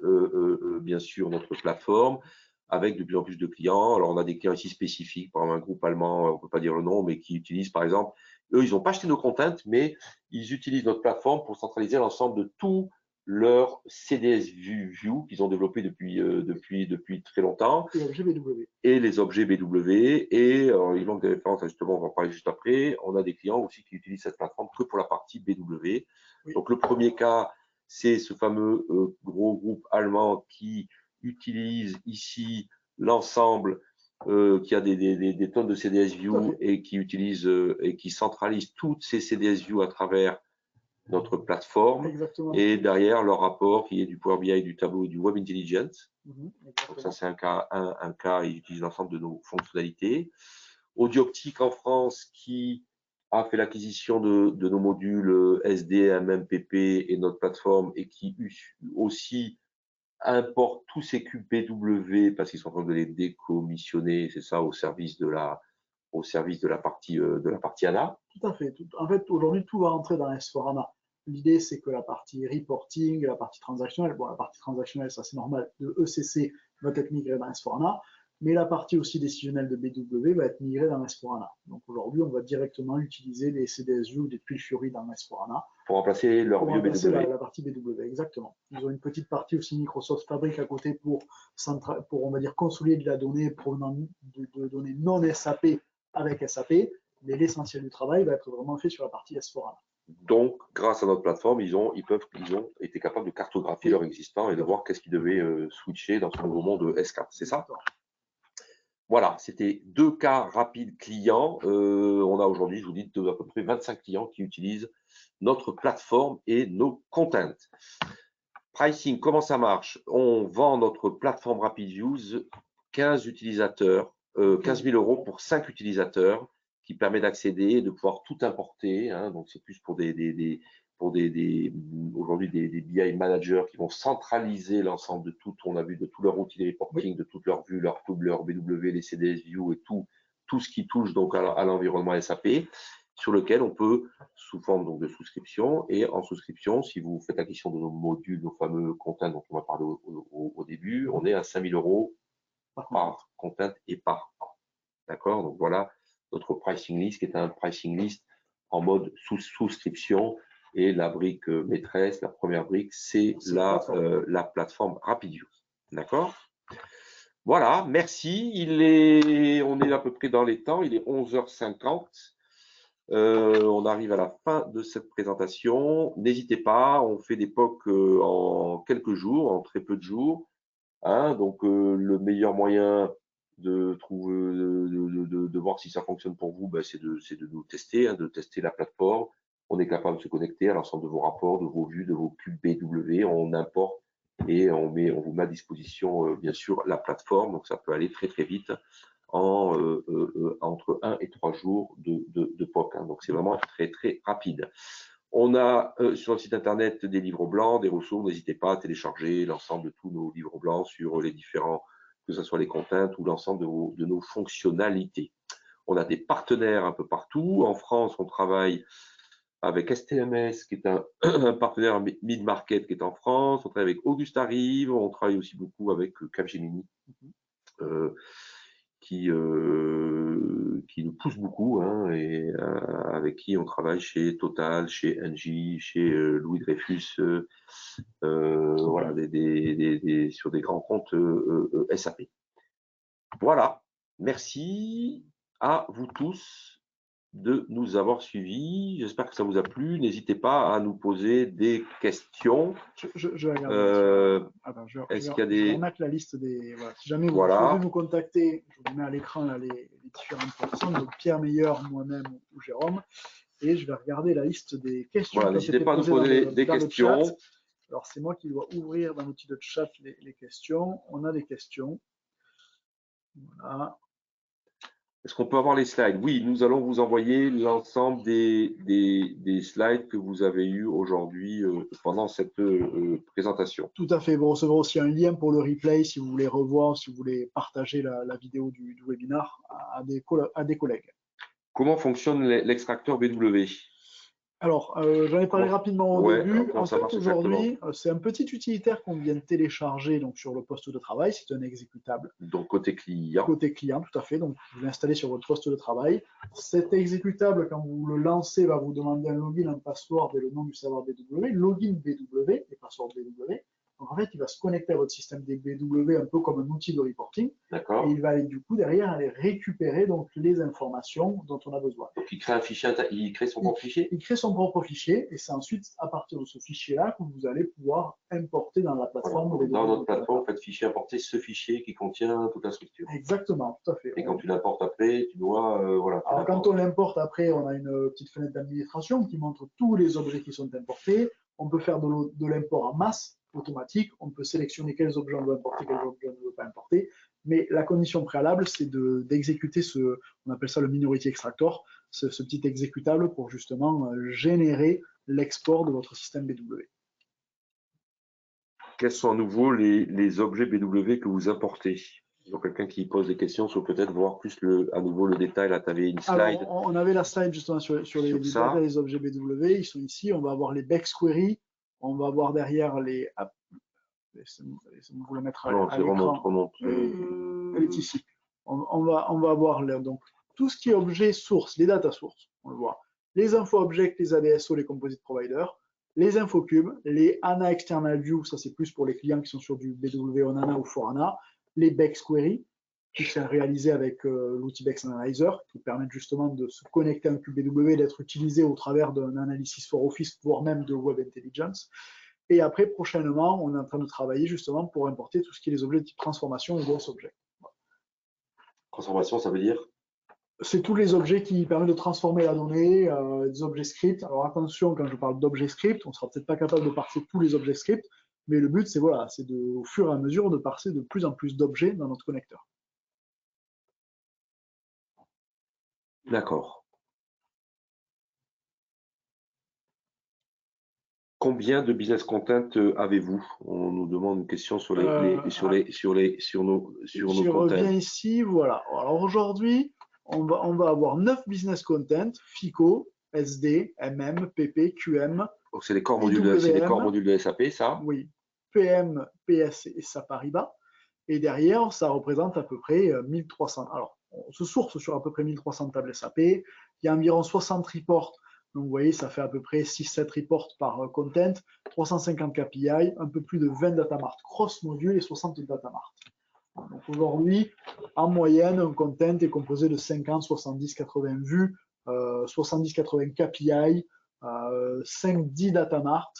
bien sûr notre plateforme avec de plus en plus de clients. Alors, on a des clients ici spécifiques, par exemple un groupe allemand, on ne peut pas dire le nom, mais qui utilisent par exemple, eux, ils n'ont pas acheté nos contents, mais ils utilisent notre plateforme pour centraliser l'ensemble de tous leurs CDS View qu'ils ont développés depuis très longtemps. Et l'objet BW. Et les objets BW. Et il manque des références, justement, on va en parler juste après. On a des clients aussi qui utilisent cette plateforme que pour la partie BW. Oui. Donc, le premier cas, c'est ce fameux gros groupe allemand qui utilise ici l'ensemble, qui a des tonnes de CDS View et qui utilise et qui centralise toutes ces CDS View à travers notre plateforme. Exactement. Et derrière leur rapport qui est du Power BI, du tableau et du Web Intelligence. Donc ça, c'est un cas, ils utilisent l'ensemble de nos fonctionnalités. Audioptique en France qui a fait l'acquisition de nos modules SD, MMPP et notre plateforme et qui aussi importe tous ces cubes BW parce qu'ils sont en train de les décommissionner, c'est ça, au service de la partie ANA. Tout à fait. En fait, aujourd'hui, tout va rentrer dans S4HANA. L'idée, c'est que la partie reporting, la partie transactionnelle, bon, la partie transactionnelle, ça c'est normal, de ECC va être migrée dans S4HANA, mais la partie aussi décisionnelle de BW va être migrée dans S4HANA. Donc aujourd'hui, on va directement utiliser les CDSU ou des tuiles Fiori dans S4HANA. Pour remplacer leur vieux BW. La partie BW, exactement. Ils ont une petite partie aussi Microsoft Fabric à côté pour on va dire, consolider de la donnée provenant de données non SAP avec SAP, mais l'essentiel du travail va être vraiment fait sur la partie S4HANA. Donc, grâce à notre plateforme, ils ont été capables de cartographier leur existant et de voir qu'est-ce qu'ils devaient switcher dans ce nouveau monde S4. C'est ça? Voilà, c'était 2 cas rapides clients. On a aujourd'hui, je vous dis, à peu près 25 clients qui utilisent notre plateforme et nos contents. Pricing, comment ça marche? On vend notre plateforme RapidViews 15 utilisateurs, 15 000 € pour 5 utilisateurs, qui permet d'accéder et de pouvoir tout importer. Hein, donc, c'est plus pour aujourd'hui des BI managers qui vont centraliser l'ensemble de tout. On a vu de tout leur outil de reporting, de toutes leurs vues, leurs cubes, leurs BW, les CDS View et tout ce qui touche donc à l'environnement SAP, sur lequel on peut, sous forme donc de souscription, et en souscription, si vous faites acquisition de nos modules, nos fameux contents dont on va parler au début, on est à 5 000 € par content et par an. D'accord? Donc voilà notre pricing list qui est un pricing list en mode souscription et la brique maîtresse, la première brique, c'est la plateforme RapidViews. D'accord? Voilà, merci. On est à peu près dans les temps, il est 11h50. On arrive à la fin de cette présentation. N'hésitez pas, on fait des POC en quelques jours, en très peu de jours. Hein, donc le meilleur moyen de trouver, de voir si ça fonctionne pour vous, ben, c'est de nous tester, hein, de tester la plateforme. On est capable de se connecter à l'ensemble de vos rapports, de vos vues, de vos cubes BW. On importe Et on vous met à disposition, bien sûr, la plateforme. Donc, ça peut aller très, très vite entre 1 et 3 jours de POC. Hein. Donc, c'est vraiment très, très rapide. On a sur le site internet des livres blancs, des ressources. N'hésitez pas à télécharger l'ensemble de tous nos livres blancs sur les différents, que ce soit les contents ou l'ensemble de nos fonctionnalités. On a des partenaires un peu partout. En France, on travaille avec STMS, qui est un partenaire mid-market qui est en France. On travaille avec Auguste Arrive. On travaille aussi beaucoup avec Capgemini. Qui nous pousse beaucoup, hein, et avec qui on travaille chez Total, chez Engie, chez Louis Dreyfus, voilà, sur des grands comptes SAP. Voilà, merci à vous tous de nous avoir suivis. J'espère que ça vous a plu. N'hésitez pas à nous poser des questions. Je vais regarder. Attends, je vais remettre la liste des. Voilà. Si jamais vous souhaitez nous contacter, je vous mets à l'écran les différentes personnes, donc Pierre Meilleur, moi-même ou Jérôme, et je vais regarder la liste des questions. Voilà, n'hésitez pas à nous poser des questions. Alors, c'est moi qui dois ouvrir dans l'outil de chat les questions. On a des questions. Voilà. Est-ce qu'on peut avoir les slides? Oui, nous allons vous envoyer l'ensemble des slides que vous avez eus aujourd'hui pendant cette présentation. Tout à fait. Vous recevrez aussi un lien pour le replay si vous voulez revoir, si vous voulez partager la vidéo du webinaire à des collègues. Comment fonctionne l'extracteur BW? Alors, j'en ai parlé rapidement au début. En fait, aujourd'hui, c'est un petit utilitaire qu'on vient de télécharger donc, sur le poste de travail. C'est un exécutable. Donc, côté client. Côté client, tout à fait. Donc, vous l'installez sur votre poste de travail. Cet exécutable, quand vous le lancez, va vous demander un login, un password et le nom du serveur BW. Login BW et password BW. Donc, en fait, il va se connecter à votre système des BW un peu comme un outil de reporting. D'accord. Et il va, du coup, derrière, aller récupérer donc, les informations dont on a besoin. Donc, il crée un fichier, il crée son propre fichier? Il crée son propre fichier et c'est ensuite, à partir de ce fichier-là, que vous allez pouvoir importer dans la plateforme. Voilà. Dans notre plateforme, vous faites fichier importer ce fichier qui contient toute la structure. Exactement, tout à fait. Et quand tu l'importes après, tu dois… voilà. Alors, quand on l'importe après, on a une petite fenêtre d'administration qui montre tous les objets qui sont importés. On peut faire de l'import en masse automatique. On peut sélectionner quels objets on veut importer, quels objets on ne veut pas importer. Mais la condition préalable, c'est d'exécuter on appelle ça le Minority Extractor, ce petit exécutable pour justement générer l'export de votre système BW. Quels sont à nouveau les objets BW que vous importez? Donc, quelqu'un qui pose des questions sur peut-être voir plus à nouveau le détail. Là, tu avais une slide. Alors, on avait la slide justement sur les objets BW. Ils sont ici. On va avoir les Bex Query. On va avoir derrière les… Laissez-moi vous le mettre à l'écran. Remonte. Elle est ici. On va avoir donc, tout ce qui est objet source, les data sources, on le voit. Les info objects, les ADSO, les composite providers, les infocubes, les ANA external view, ça c'est plus pour les clients qui sont sur du BW on ANA ou for ANA, les Bex Query, qui sont réalisés avec l'outil Bex Analyzer, qui permettent justement de se connecter à un cube BW et d'être utilisé au travers d'un analysis for Office, voire même de Web Intelligence. Et après, prochainement, on est en train de travailler justement pour importer tout ce qui est les objets de type transformation ou gross objets. Transformation, ça veut dire? C'est tous les objets qui permettent de transformer la donnée, des objets scripts. Alors attention, quand je parle d'objets scripts, on ne sera peut-être pas capable de parser tous les objets scripts, mais le but, c'est voilà, au fur et à mesure de parser de plus en plus d'objets dans notre connecteur. D'accord. Combien de business content avez-vous? On nous demande une question sur nos je reviens ici, voilà. Alors aujourd'hui, on va avoir 9 business content, FICO, SD, MM, PP, QM. Donc c'est les corps modules de SAP, ça? Oui. PM, PS et SAP Ariba. Et derrière, ça représente à peu près 1300. Alors, on se source sur à peu près 1300 tables SAP. Il y a environ 60 reports. Donc, vous voyez, ça fait à peu près 6-7 reports par content, 350 KPI, un peu plus de 20 datamarts cross-modules et 60 datamarts. Donc, aujourd'hui, en moyenne, un content est composé de 50, 70, 80 vues, 70, 80 KPI, 5-10 datamarts.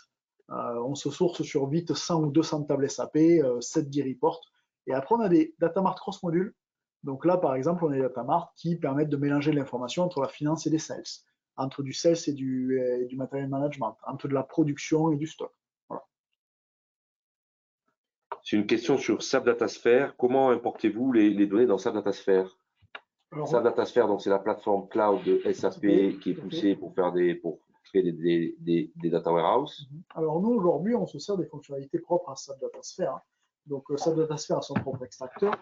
On se source sur vite 100 ou 200 tables SAP, 7-10 reports. Et après, on a des datamarts cross-modules. Donc là, par exemple, on a des datamarts qui permettent de mélanger l'information entre la finance et les sales, entre du sales et du material management, entre de la production et du stock. Voilà. C'est une question sur SAP Datasphere. Comment importez-vous les données dans SAP Datasphere? SAP Datasphere, donc c'est la plateforme cloud de SAP qui est poussée pour créer des data warehouse. Alors nous, aujourd'hui, on se sert des fonctionnalités propres à SAP Datasphere. Donc SAP Datasphere a son propre extracteur,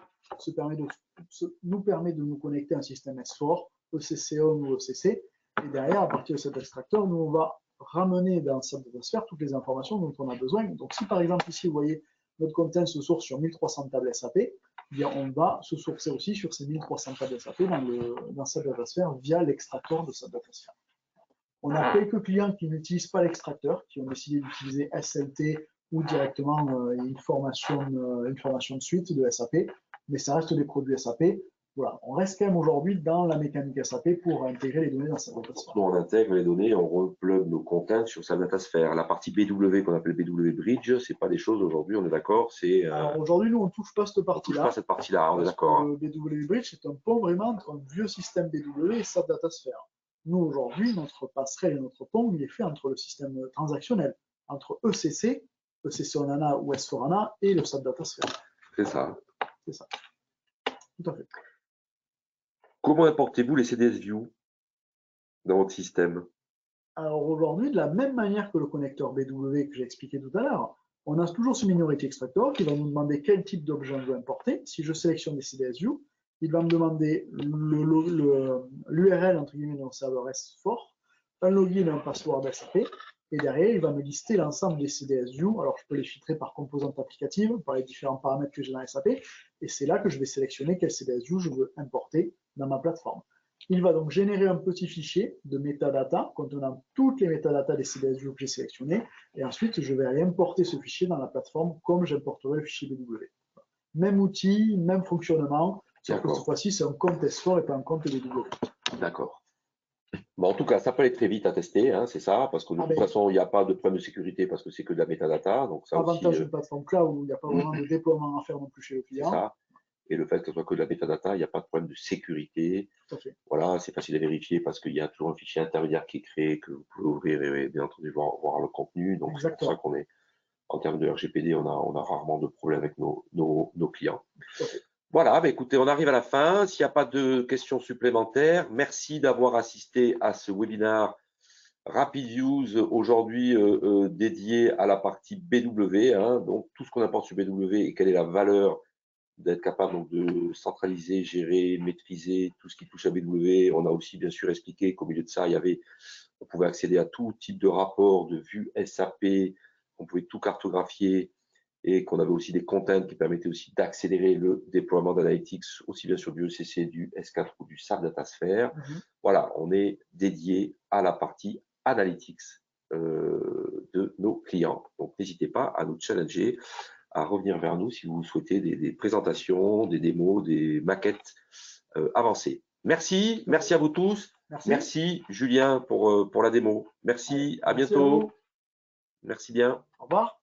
nous permet de nous connecter à un système S4, ECC on ou ECC, et derrière, à partir de cet extracteur, nous on va ramener dans SAP Datasphere toutes les informations dont on a besoin. Donc si par exemple ici, vous voyez, notre content se source sur 1300 tables SAP, eh bien, on va se sourcer aussi sur ces 1300 tables SAP dans SAP Datasphere via l'extracteur de SAP Datasphere. On a quelques clients qui n'utilisent pas l'extracteur, qui ont décidé d'utiliser SLT ou directement une formation de suite de SAP, mais ça reste des produits SAP. Voilà, on reste quand même aujourd'hui dans la mécanique SAP pour intégrer les données dans SAP Datasphere. On intègre les données, on replug nos contents sur SAP Datasphere. La partie BW qu'on appelle BW Bridge, c'est pas des choses aujourd'hui, on est d'accord. Alors aujourd'hui, nous on touche pas cette partie-là. On touche pas cette partie-là, on est d'accord. Le BW Bridge, c'est un pont vraiment entre un vieux système BW et SAP Datasphere. Nous aujourd'hui, notre passerelle et notre pont, il est fait entre le système transactionnel, entre ECC on HANA ou S4HANA et le SAP Datasphere. C'est ça. C'est ça. Tout à fait. Comment importez-vous les CDS View dans votre système? Alors aujourd'hui, de la même manière que le connecteur BW que j'ai expliqué tout à l'heure, on a toujours ce Minority Extractor qui va nous demander quel type d'objet on veut importer. Si je sélectionne des CDS View, il va me demander l'URL entre guillemets de mon serveur S4, un login et un password SAP, et derrière, il va me lister l'ensemble des CDS View. Alors, je peux les filtrer par composante applicative, par les différents paramètres que j'ai dans SAP, et c'est là que je vais sélectionner quel CDS View je veux importer dans ma plateforme. Il va donc générer un petit fichier de metadata contenant toutes les métadatas des CDS View que j'ai sélectionnés, et ensuite, je vais aller importer ce fichier dans la plateforme comme j'importerai le fichier BW. Même outil, même fonctionnement, sauf que cette fois-ci, c'est un compte S4 et pas un compte BW. D'accord. Bon, en tout cas, ça peut aller très vite à tester, hein, c'est ça, parce que de toute façon, il n'y a pas de problème de sécurité parce que c'est que de la metadata. Donc ça avantage aussi, d'une plateforme cloud où il n'y a pas vraiment de déploiement à faire non plus chez le client. C'est ça. Et le fait que ce soit que de la metadata, il n'y a pas de problème de sécurité. Voilà, c'est facile à vérifier parce qu'il y a toujours un fichier intermédiaire qui est créé que vous pouvez ouvrir et bien entendu voir le contenu. Donc c'est pour ça qu'on est, en termes de RGPD, on a rarement de problème avec nos clients. Voilà, bah écoutez, on arrive à la fin. S'il n'y a pas de questions supplémentaires, merci d'avoir assisté à ce webinaire RapidViews aujourd'hui dédié à la partie BW. Hein, donc tout ce qu'on apporte sur BW et quelle est la valeur d'être capable donc, de centraliser, gérer, maîtriser tout ce qui touche à BW. On a aussi bien sûr expliqué qu'au milieu de ça, on pouvait accéder à tout type de rapport, de vue SAP, on pouvait tout cartographier et qu'on avait aussi des contents qui permettaient aussi d'accélérer le déploiement d'analytics, aussi bien sur du ECC, du S4 ou du SAP Datasphere. Voilà, on est dédié à la partie analytics de nos clients. Donc n'hésitez pas à nous challenger, à revenir vers nous si vous souhaitez des présentations, des démos, des maquettes avancées. Merci, merci à vous tous. Merci Julien pour la démo. Merci, à bientôt. À vous. Merci bien. Au revoir.